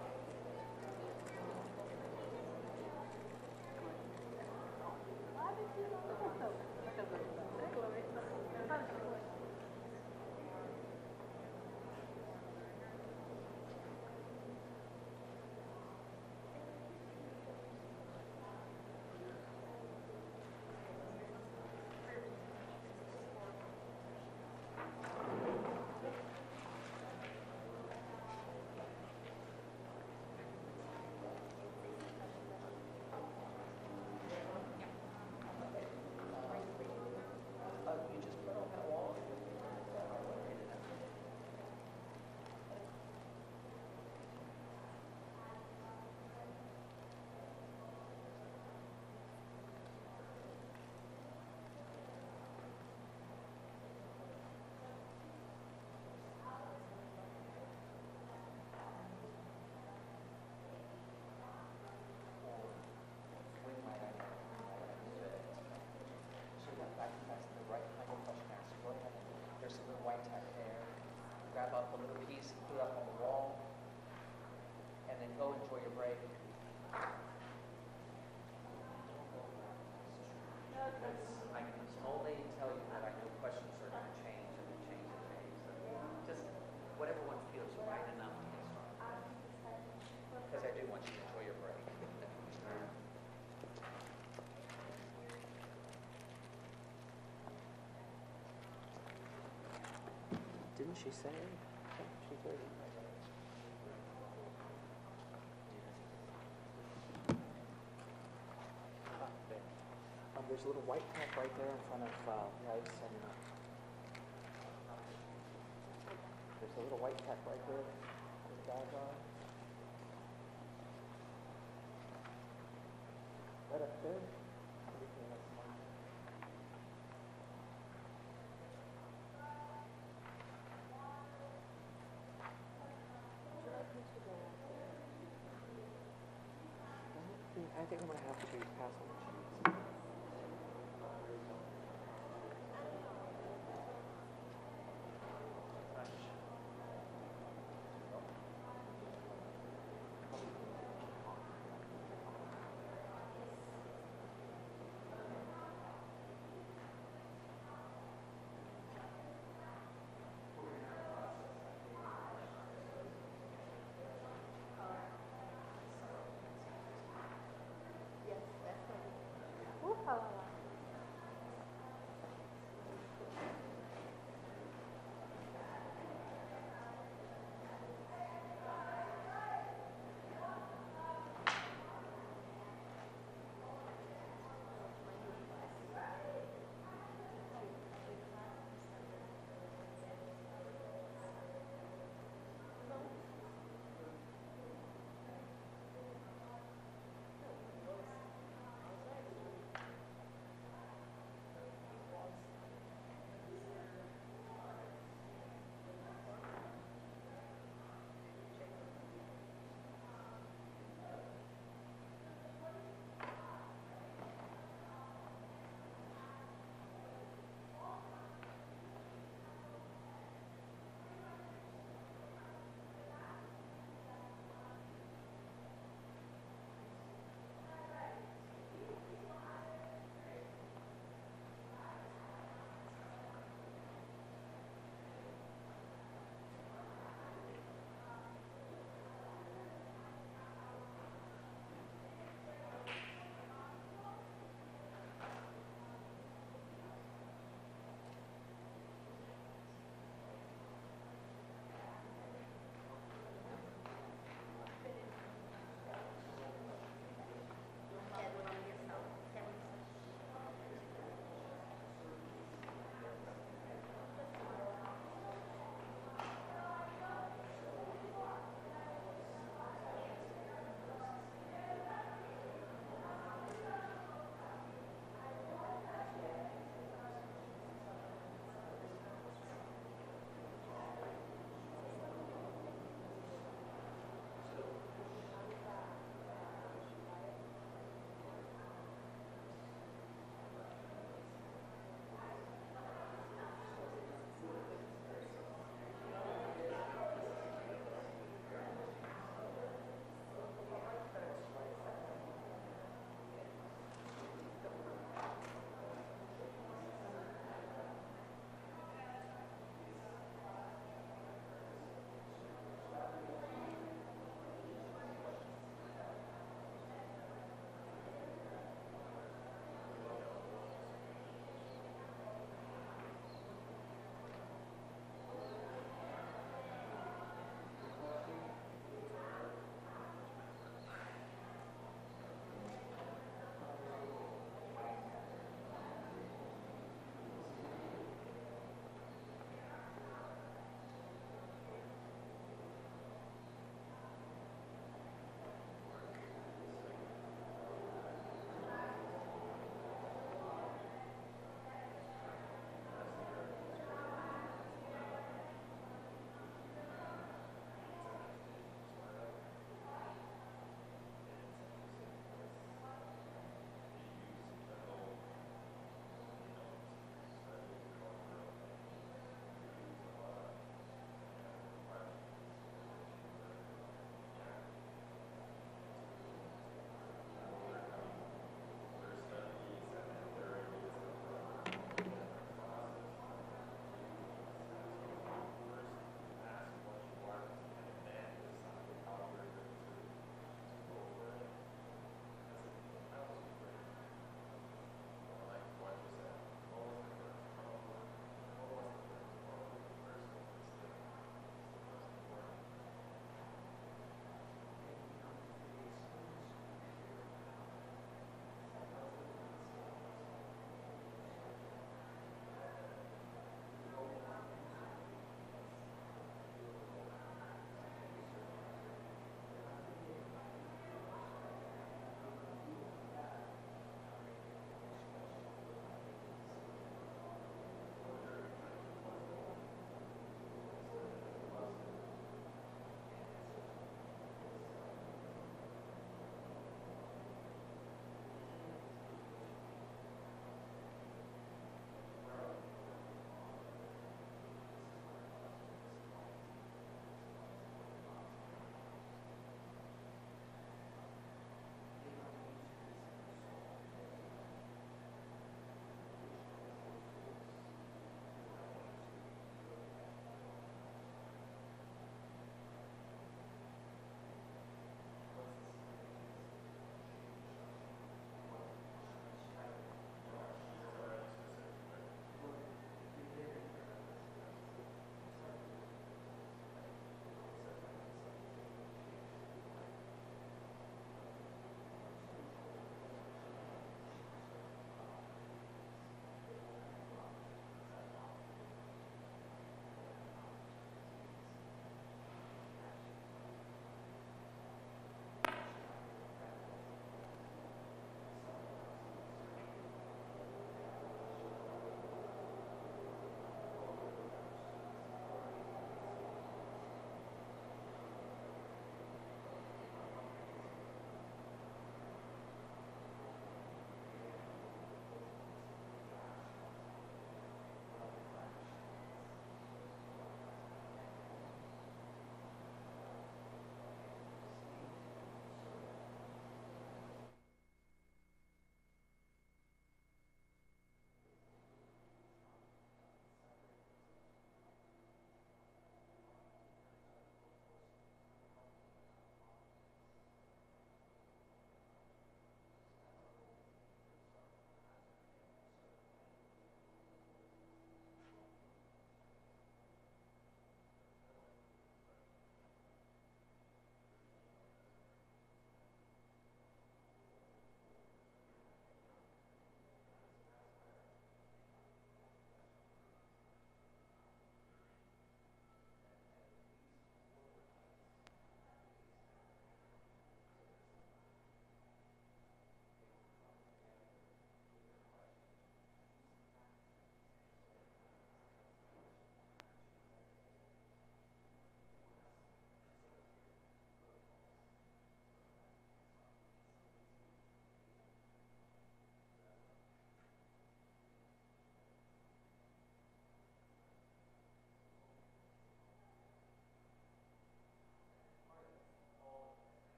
please put it up on the wall, and then go enjoy your break. I can only tell you that I know questions are going to change and they change and change. So just whatever one feels right enough to get started. Because I do want you to enjoy your break. Didn't she say? She did. There's a little white tag right there in front of Rice, and there's a little white tag right there where the guys are. Right up there. Everything else is fine. I think I'm going to have to pass on the cheese.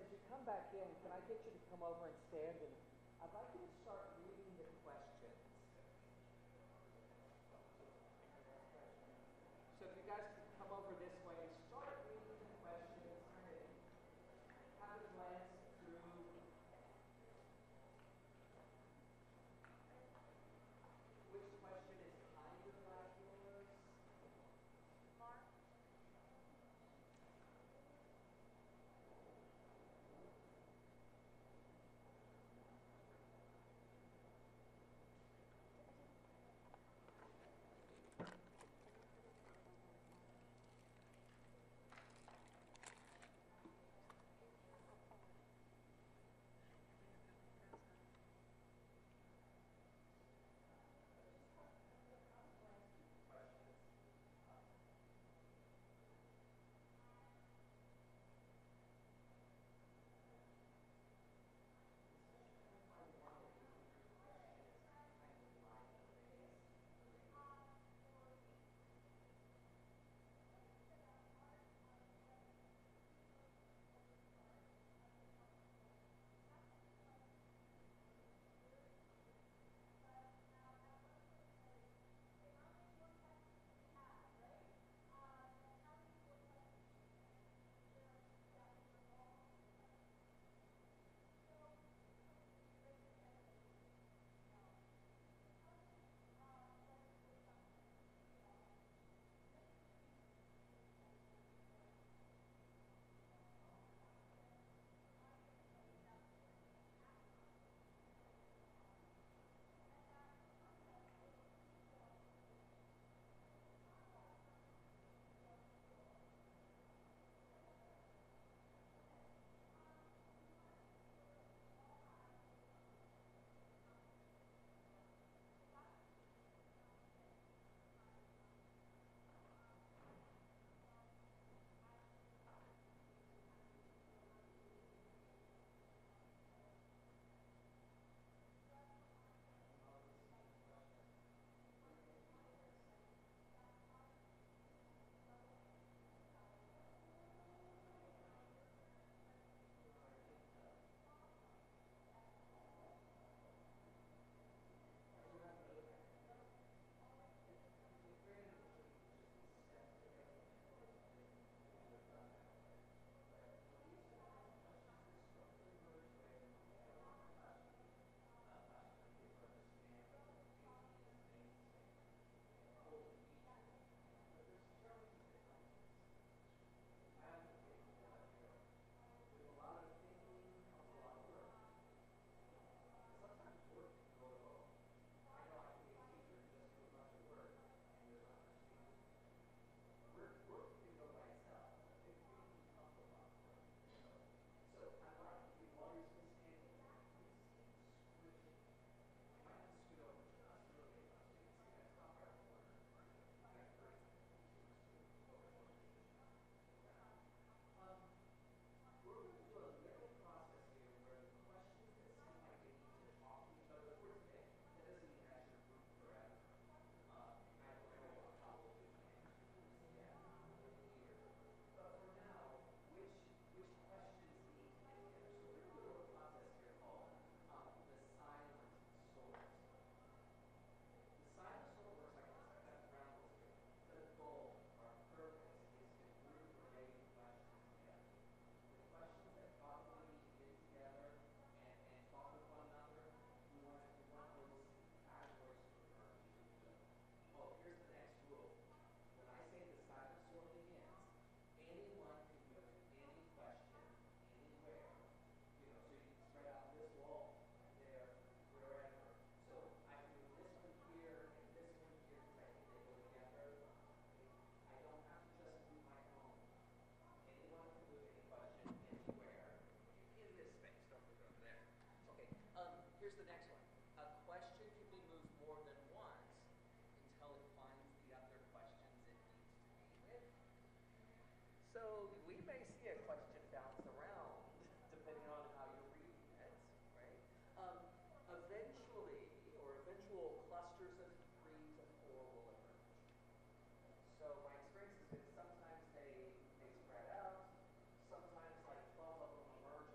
as you come back in, can I get you to come over and stand? And I'd like you to start reading the questions. So if you guys could come over this way and start reading the questions, have a glance through. Which question is kind of like yours? Mark? Here's the next one. A question can be moved more than once until it finds the other questions it needs to be with. So we may see a question bounce around depending on how you're reading it, right? Eventually, or eventual clusters of 3 to 4 will emerge. So my experience has been sometimes they spread out, sometimes like 12 of them emerge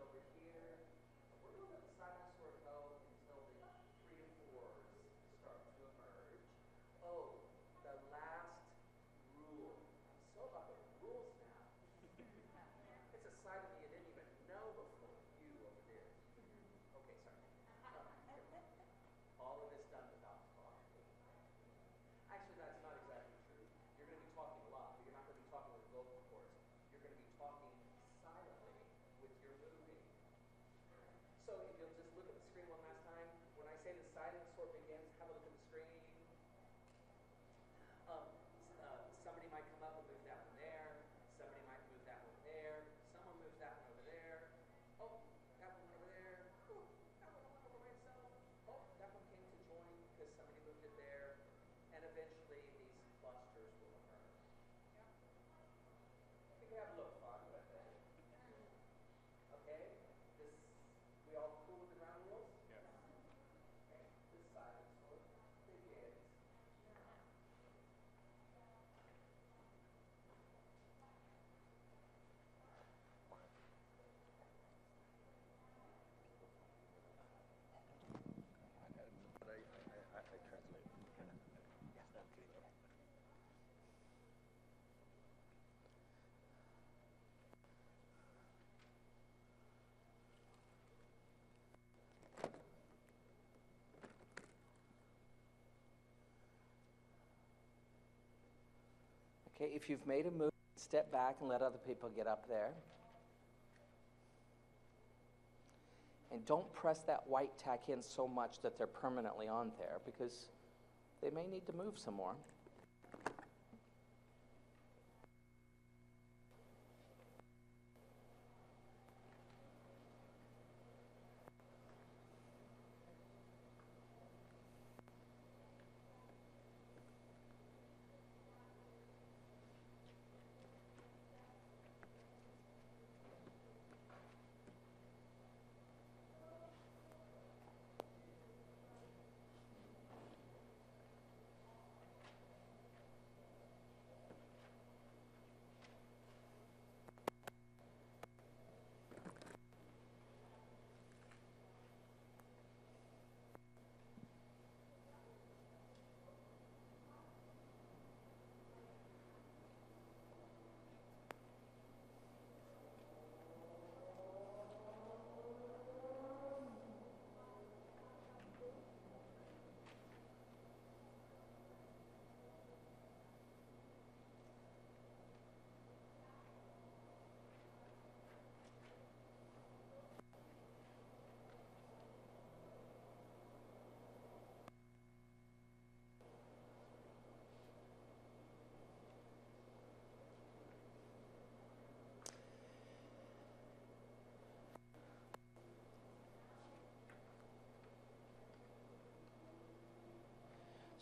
have a little fun with it. Okay? We all cool with the ground rules? Yeah. Okay, this side is for the kids. Okay, if you've made a move, step back and let other people get up there. And don't press that white tack in so much that they're permanently on there, because they may need to move some more.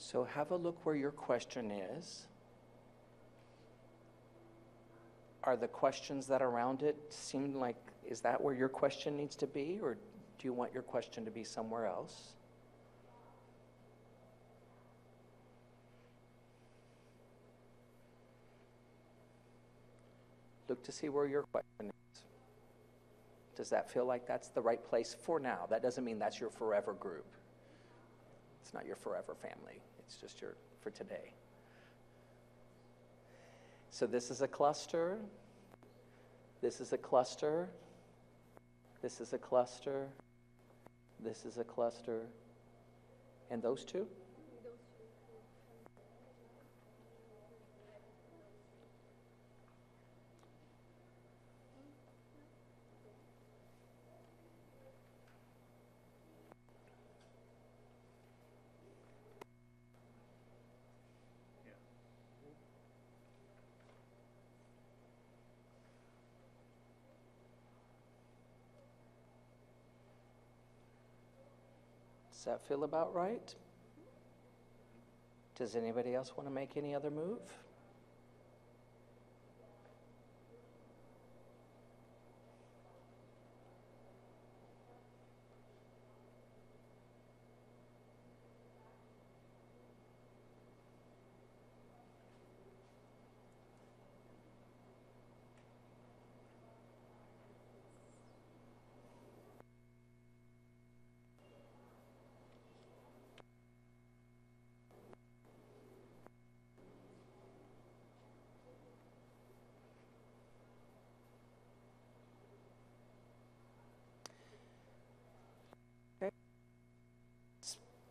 So have a look where your question is. Are the questions that are around it seem like, is that where your question needs to be, or do you want your question to be somewhere else? Look to see where your question is. Does that feel like that's the right place for now? That doesn't mean that's your forever group. It's not your forever family. It's just your for today. So this is a cluster. This is a cluster. This is a cluster. This is a cluster. And those two? Does that feel about right? Does anybody else want to make any other move?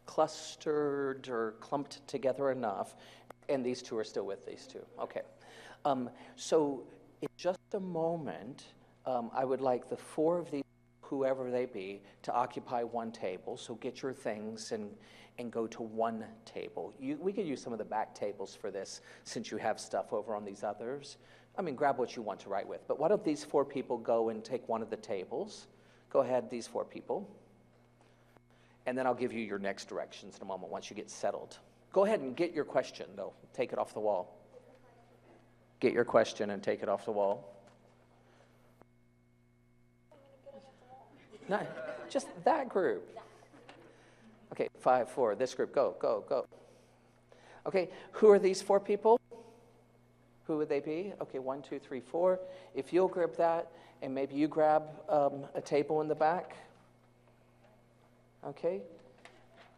Clustered or clumped together enough, and these two are still with these two. Okay. So in just a moment, I would like the four of these, whoever they be, to occupy one table. So get your things and go to one table. We could use some of the back tables for this, since you have stuff over on these others. I mean, grab what you want to write with. But why don't these four people go and take one of the tables? Go ahead, these four people. And then I'll give you your next directions in a moment once you get settled. Go ahead and get your question, though. Take it off the wall. get your question and take it off the wall. No, just that group. Okay, 5, 4, this group, go, go, go. Okay, who are these 4 people? Who would they be? Okay, 1, 2, 3, 4. If you'll grab that, and maybe you grab a table in the back. Okay.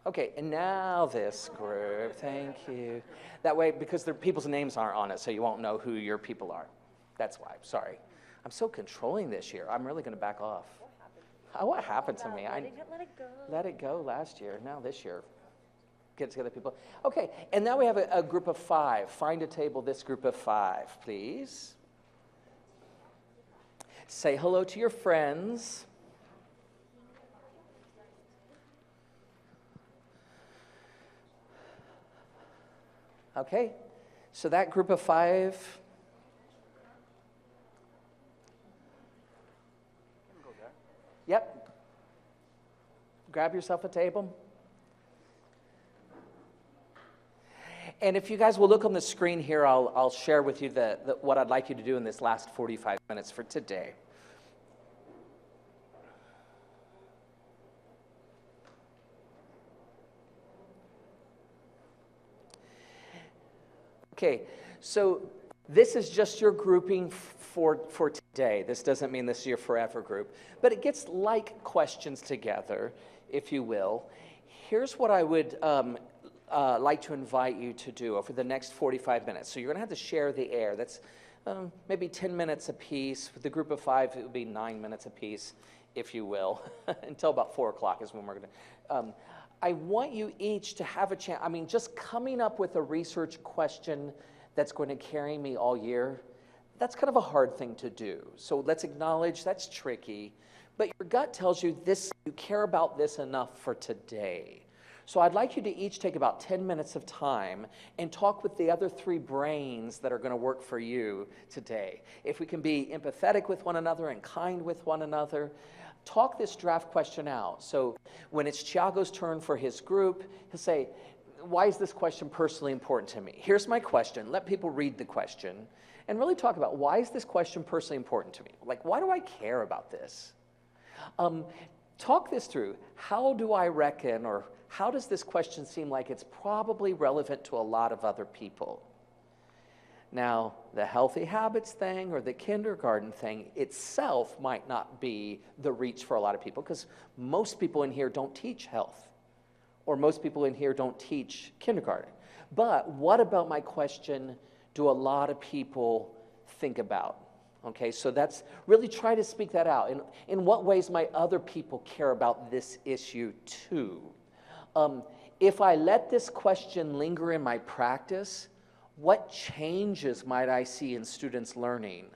Okay, and now this group, thank you. That way, because their people's names aren't on it, so you won't know who your people are. That's why, sorry. I'm so controlling this year. I'm really going to back off. What happened to me? Let it go. Let it go last year. Now this year, get together people. Okay, and now we have a group of 5. Find a table, this group of 5, please. Say hello to your friends. Okay, so that group of 5. Yep. Grab yourself a table. And if you guys will look on the screen here, I'll share with you what I'd like you to do in this last 45 minutes for today. Okay, so this is just your grouping for today. This doesn't mean this is your forever group, but it gets like questions together, if you will. Here's what I would like to invite you to do over the next 45 minutes. So you're going to have to share the air. That's maybe 10 minutes apiece. With the group of 5, it would be 9 minutes apiece, if you will, until about 4 o'clock is when we're going to. I want you each to have a chance. I mean, just coming up with a research question that's going to carry me all year, that's kind of a hard thing to do. So let's acknowledge that's tricky, but your gut tells you this, you care about this enough for today. So I'd like you to each take about 10 minutes of time and talk with the other 3 brains that are going to work for you today. If we can be empathetic with one another and kind with one another, talk this draft question out. So when it's Thiago's turn for his group, he'll say, why is this question personally important to me? Here's my question. Let people read the question and really talk about, why is this question personally important to me? Like, why do I care about this? Talk this through. How do I reckon, or how does this question seem like it's probably relevant to a lot of other people? Now, the healthy habits thing or the kindergarten thing itself might not be the reach for a lot of people, because most people in here don't teach health, or most people in here don't teach kindergarten. But what about my question do a lot of people think about? Okay, so that's really try to speak that out. In what ways might other people care about this issue too? If I let this question linger in my practice, what changes might I see in students' learning?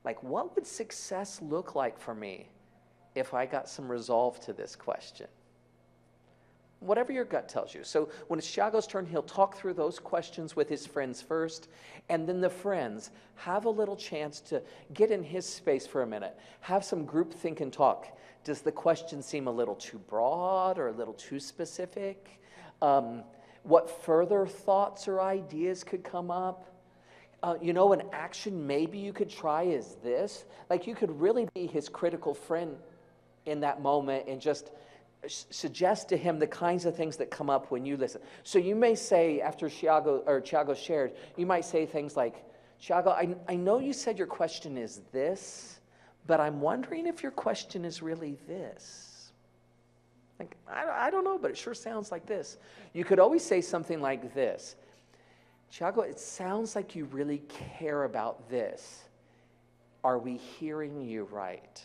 Like, what would success look like for me if I got some resolve to this question? Whatever your gut tells you. So when it's Thiago's turn, he'll talk through those questions with his friends first, and then the friends have a little chance to get in his space for a minute. Have some group think and talk. Does the question seem a little too broad or a little too specific? What further thoughts or ideas could come up? An action maybe you could try is this. Like, you could really be his critical friend in that moment and just suggest to him the kinds of things that come up when you listen. So you may say, after Thiago shared, you might say things like, Thiago, I know you said your question is this, but I'm wondering if your question is really this. Like, I don't know, but it sure sounds like this. You could always say something like this. Thiago, it sounds like you really care about this. Are we hearing you right?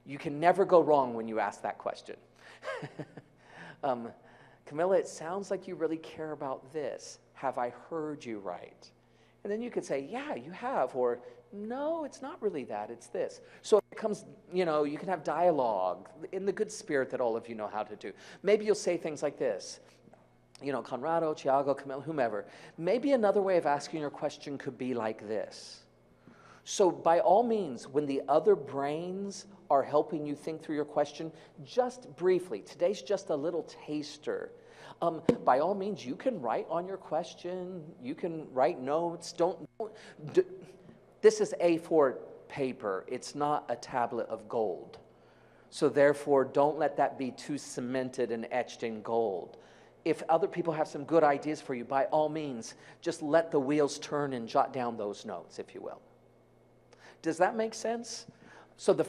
You can never go wrong when you ask that question. Camilla, it sounds like you really care about this. Have I heard you right? And then you could say, yeah, you have, or no, it's not really that, it's this. So it becomes, you can have dialogue in the good spirit that all of you know how to do. Maybe you'll say things like this. Conrado, Thiago, Camilla, whomever. Maybe another way of asking your question could be like this. So by all means, when the other brains are helping you think through your question, just briefly, today's just a little taster. By all means, you can write on your question, you can write notes, this is A4 paper, it's not a tablet of gold. So therefore, don't let that be too cemented and etched in gold. If other people have some good ideas for you, by all means, just let the wheels turn and jot down those notes, if you will. Does that make sense? So the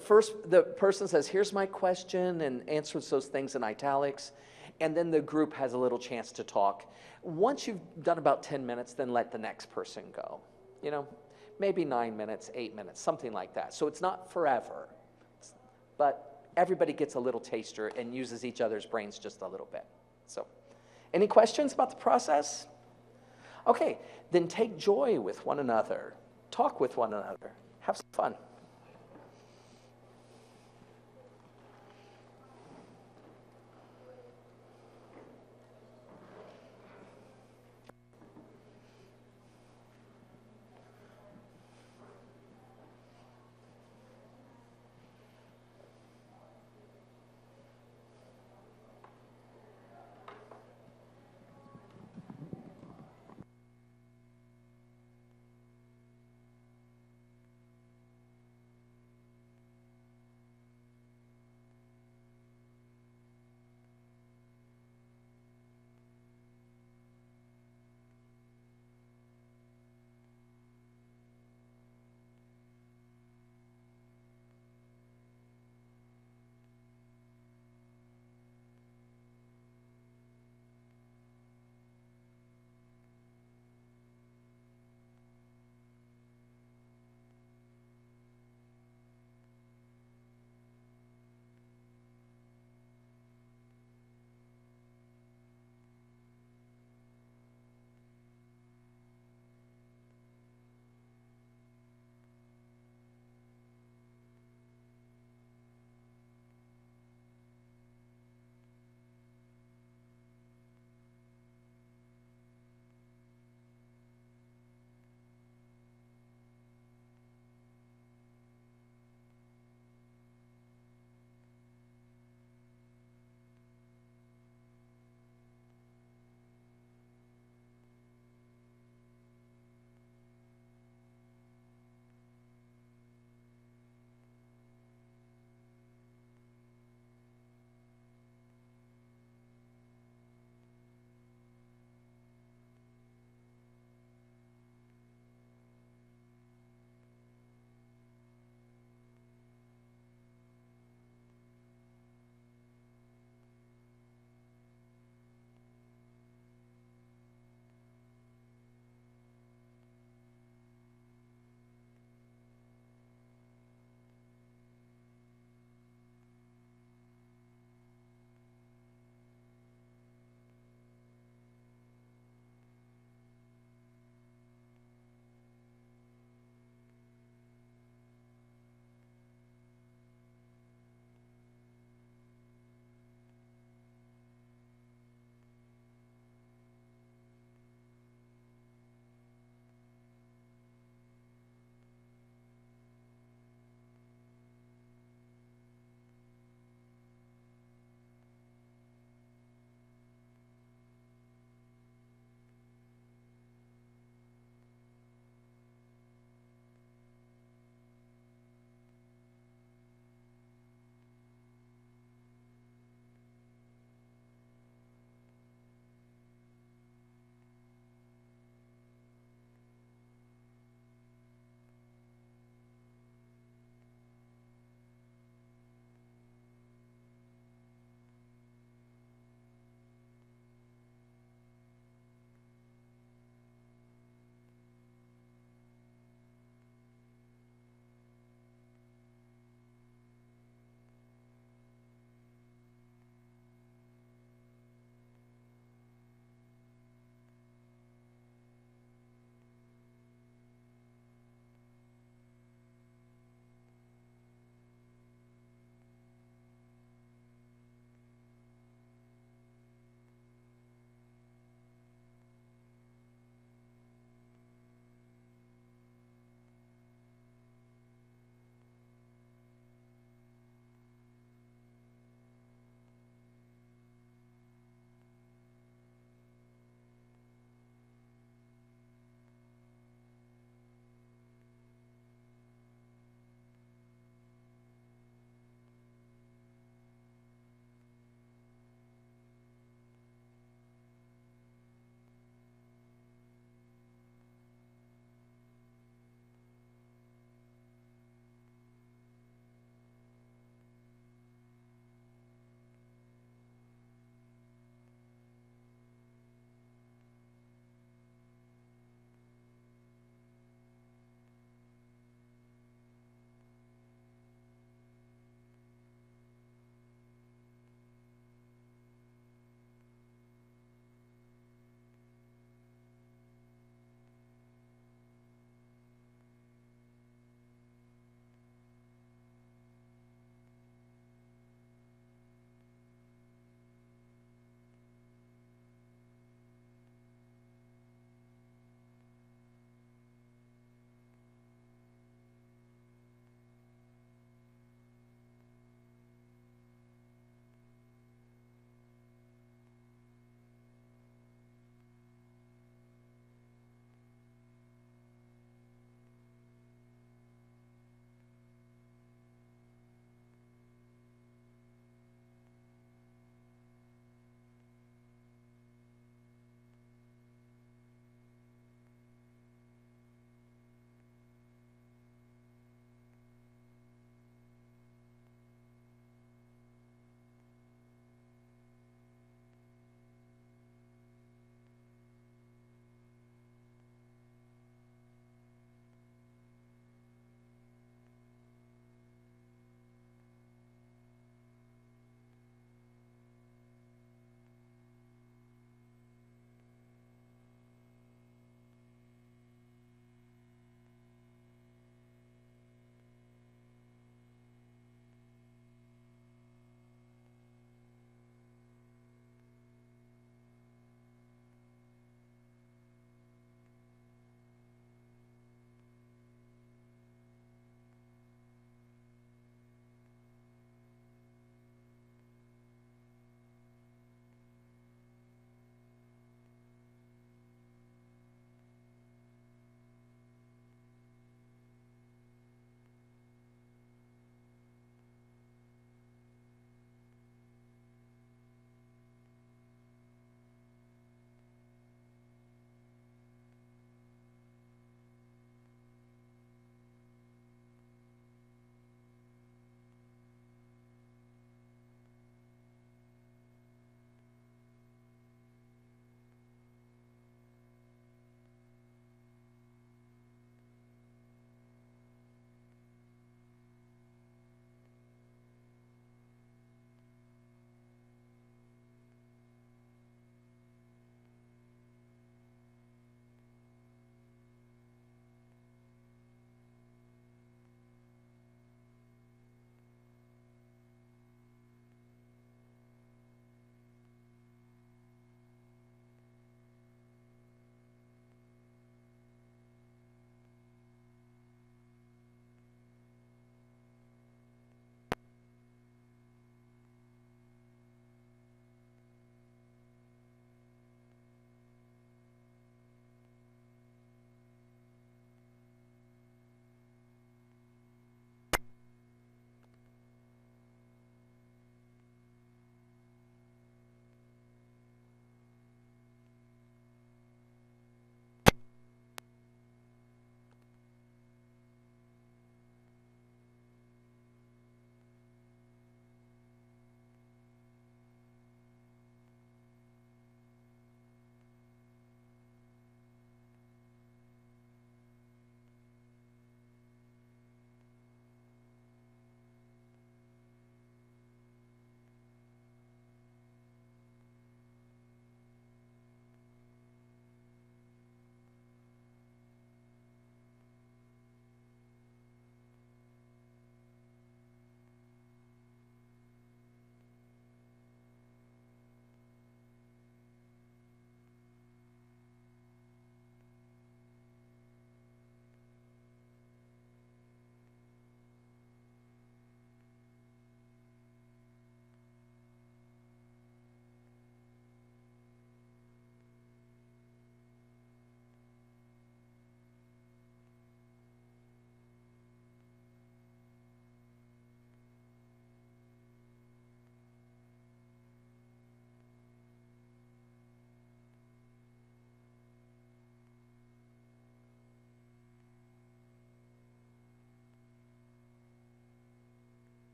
person says, here's my question, and answers those things in italics, and then the group has a little chance to talk. Once you've done about 10 minutes, then let the next person go. You know, maybe 9 minutes, 8 minutes, something like that. So it's not forever, but everybody gets a little taster and uses each other's brains just a little bit. So, any questions about the process? Okay, then take joy with one another. Talk with one another. Have some fun.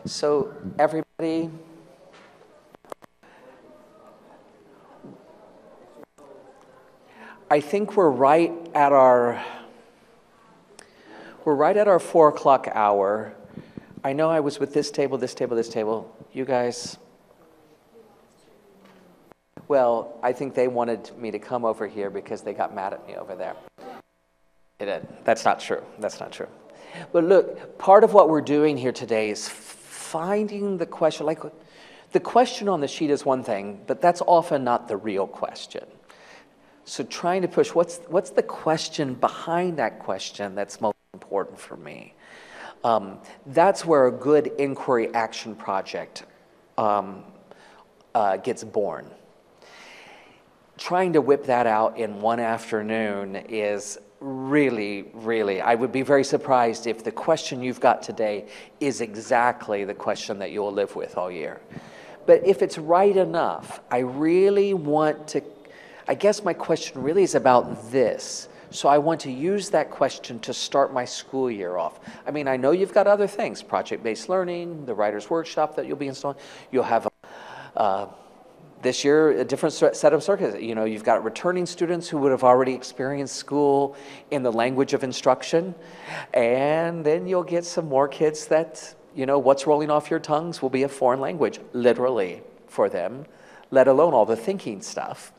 So everybody, I think we're right at our 4 o'clock hour. I know I was with this table, this table, this table. You guys, well, I think they wanted me to come over here because they got mad at me over there. That's not true. That's not true. But look, part of what we're doing here today is finding the question. Like, the question on the sheet is one thing, but that's often not the real question. So trying to push, what's the question behind that question that's most important for me? That's where a good inquiry action project gets born. Trying to whip that out in one afternoon is really, I would be very surprised if the question you've got today is exactly the question that you'll live with all year. But if it's right enough, I really want to, I guess my question really is about this. So I want to use that question to start my school year off. I mean, I know you've got other things, project-based learning, the writer's workshop that you'll be installing. You'll have this year a different set of circuits. You know, you've got returning students who would have already experienced school in the language of instruction. And then you'll get some more kids that, you know, what's rolling off your tongues will be a foreign language, literally, for them, let alone all the thinking stuff.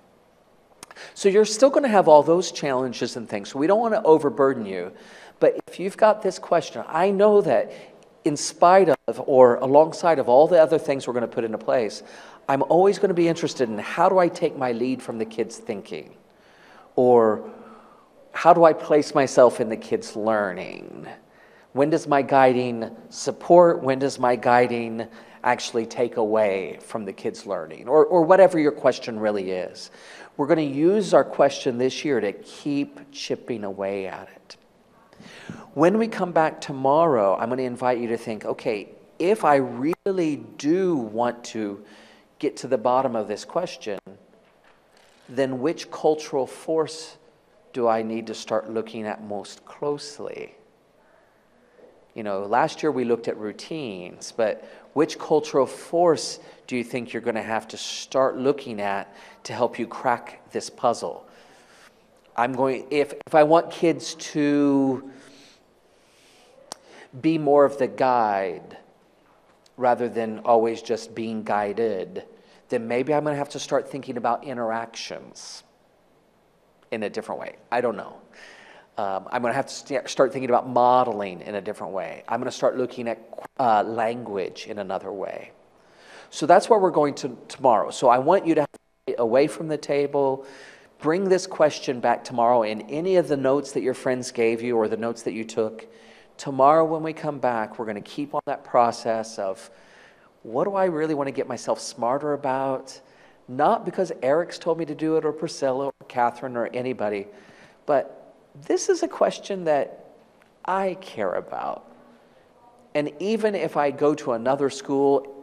So you're still going to have all those challenges and things. So we don't want to overburden you. But if you've got this question, I know that in spite of or alongside of all the other things we're going to put into place, I'm always going to be interested in how do I take my lead from the kids' thinking? Or how do I place myself in the kids' learning? When does my guiding support? When does my guiding actually take away from the kids' learning? Or whatever your question really is. We're going to use our question this year to keep chipping away at it. When we come back tomorrow, I'm going to invite you to think, okay, if I really do want to get to the bottom of this question, then which cultural force do I need to start looking at most closely? You know, last year we looked at routines, but which cultural force do you think you're going to have to start looking at to help you crack this puzzle? If I want kids to be more of the guide rather than always just being guided, then maybe I'm going to have to start thinking about interactions in a different way. I don't know. I'm going to have to start thinking about modeling in a different way. I'm going to start looking at language in another way. So that's where we're going to tomorrow. So I want you to have it away from the table. Bring this question back tomorrow in any of the notes that your friends gave you or the notes that you took. Tomorrow when we come back, we're going to keep on that process of what do I really want to get myself smarter about? Not because Eric's told me to do it or Priscilla or Catherine or anybody, but this is a question that I care about. And even if I go to another school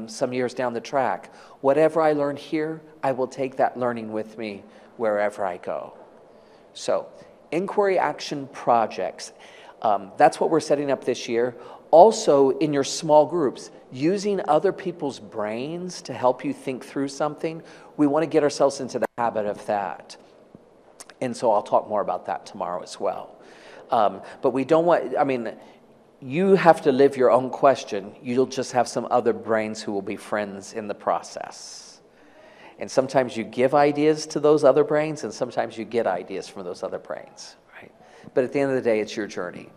some years down the track, whatever I learn here, I will take that learning with me wherever I go. So, inquiry action projects. That's what we're setting up this year. Also, in your small groups, using other people's brains to help you think through something, we want to get ourselves into the habit of that. And so I'll talk more about that tomorrow as well. But we don't want, I mean, you have to live your own question. You'll just have some other brains who will be friends in the process. And sometimes you give ideas to those other brains, and sometimes you get ideas from those other brains, right? But at the end of the day, it's your journey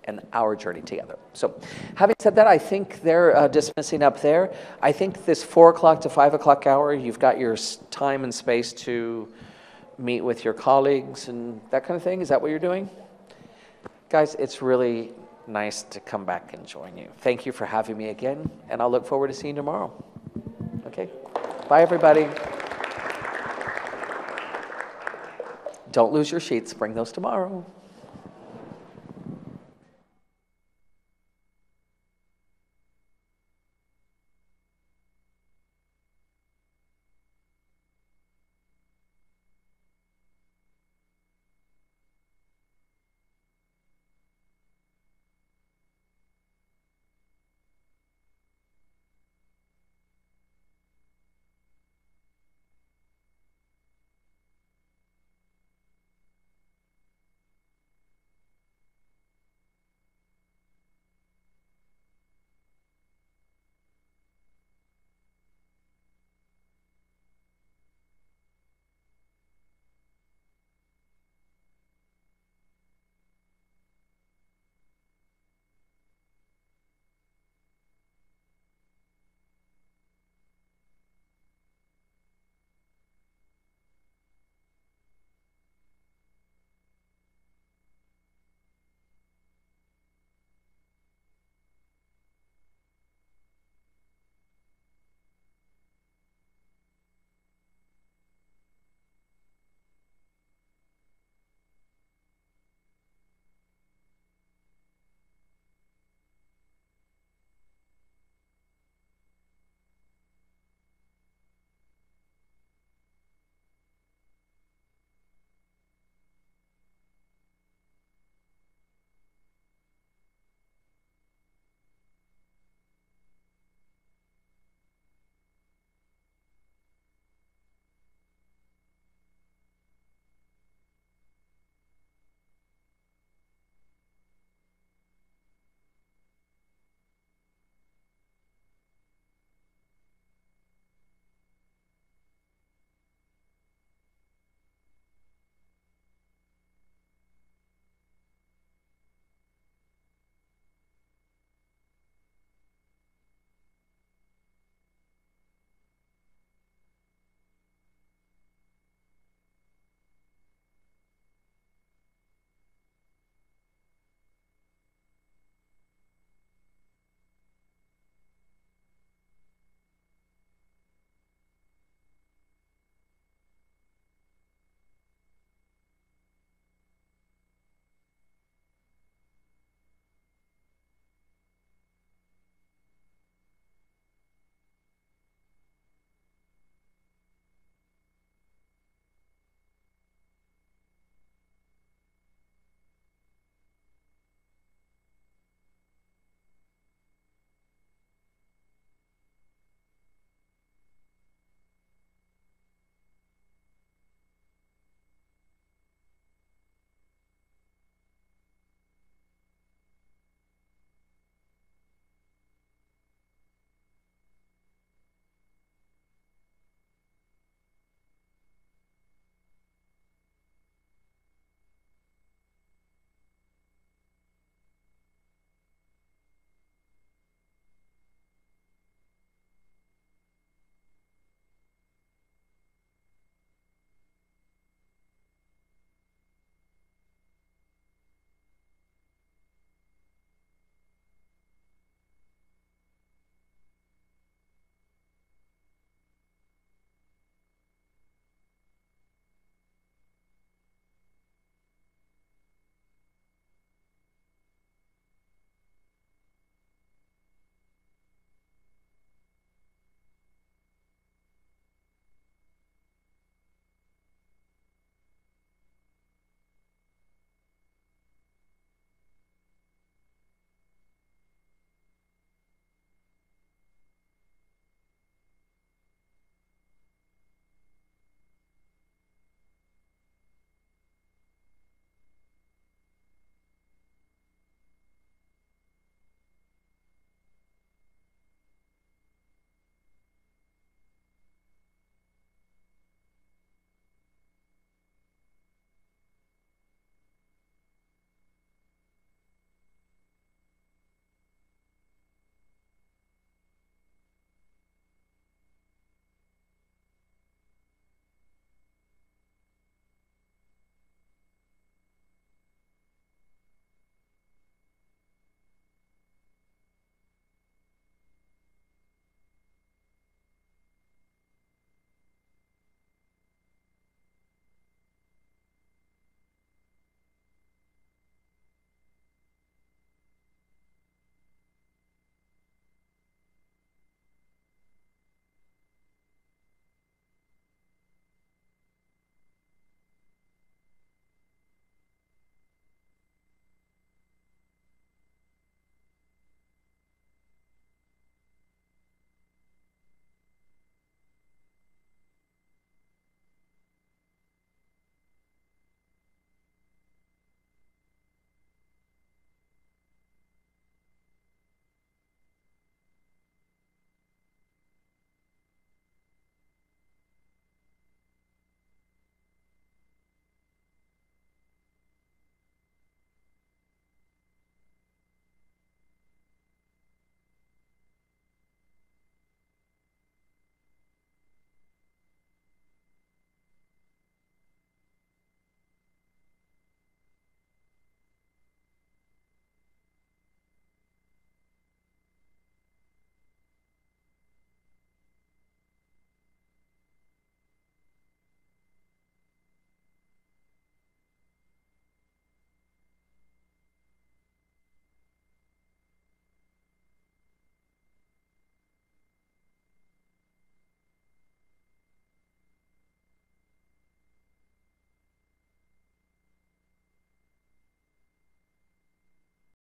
and our journey together. So having said that, I think they're dismissing up there. I think this 4 o'clock to 5 o'clock hour, you've got your time and space to meet with your colleagues and that kind of thing. Is that what you're doing? Guys, it's really nice to come back and join you. Thank you for having me again, and I'll look forward to seeing you tomorrow. Okay? Bye, everybody. Don't lose your sheets. Bring those tomorrow.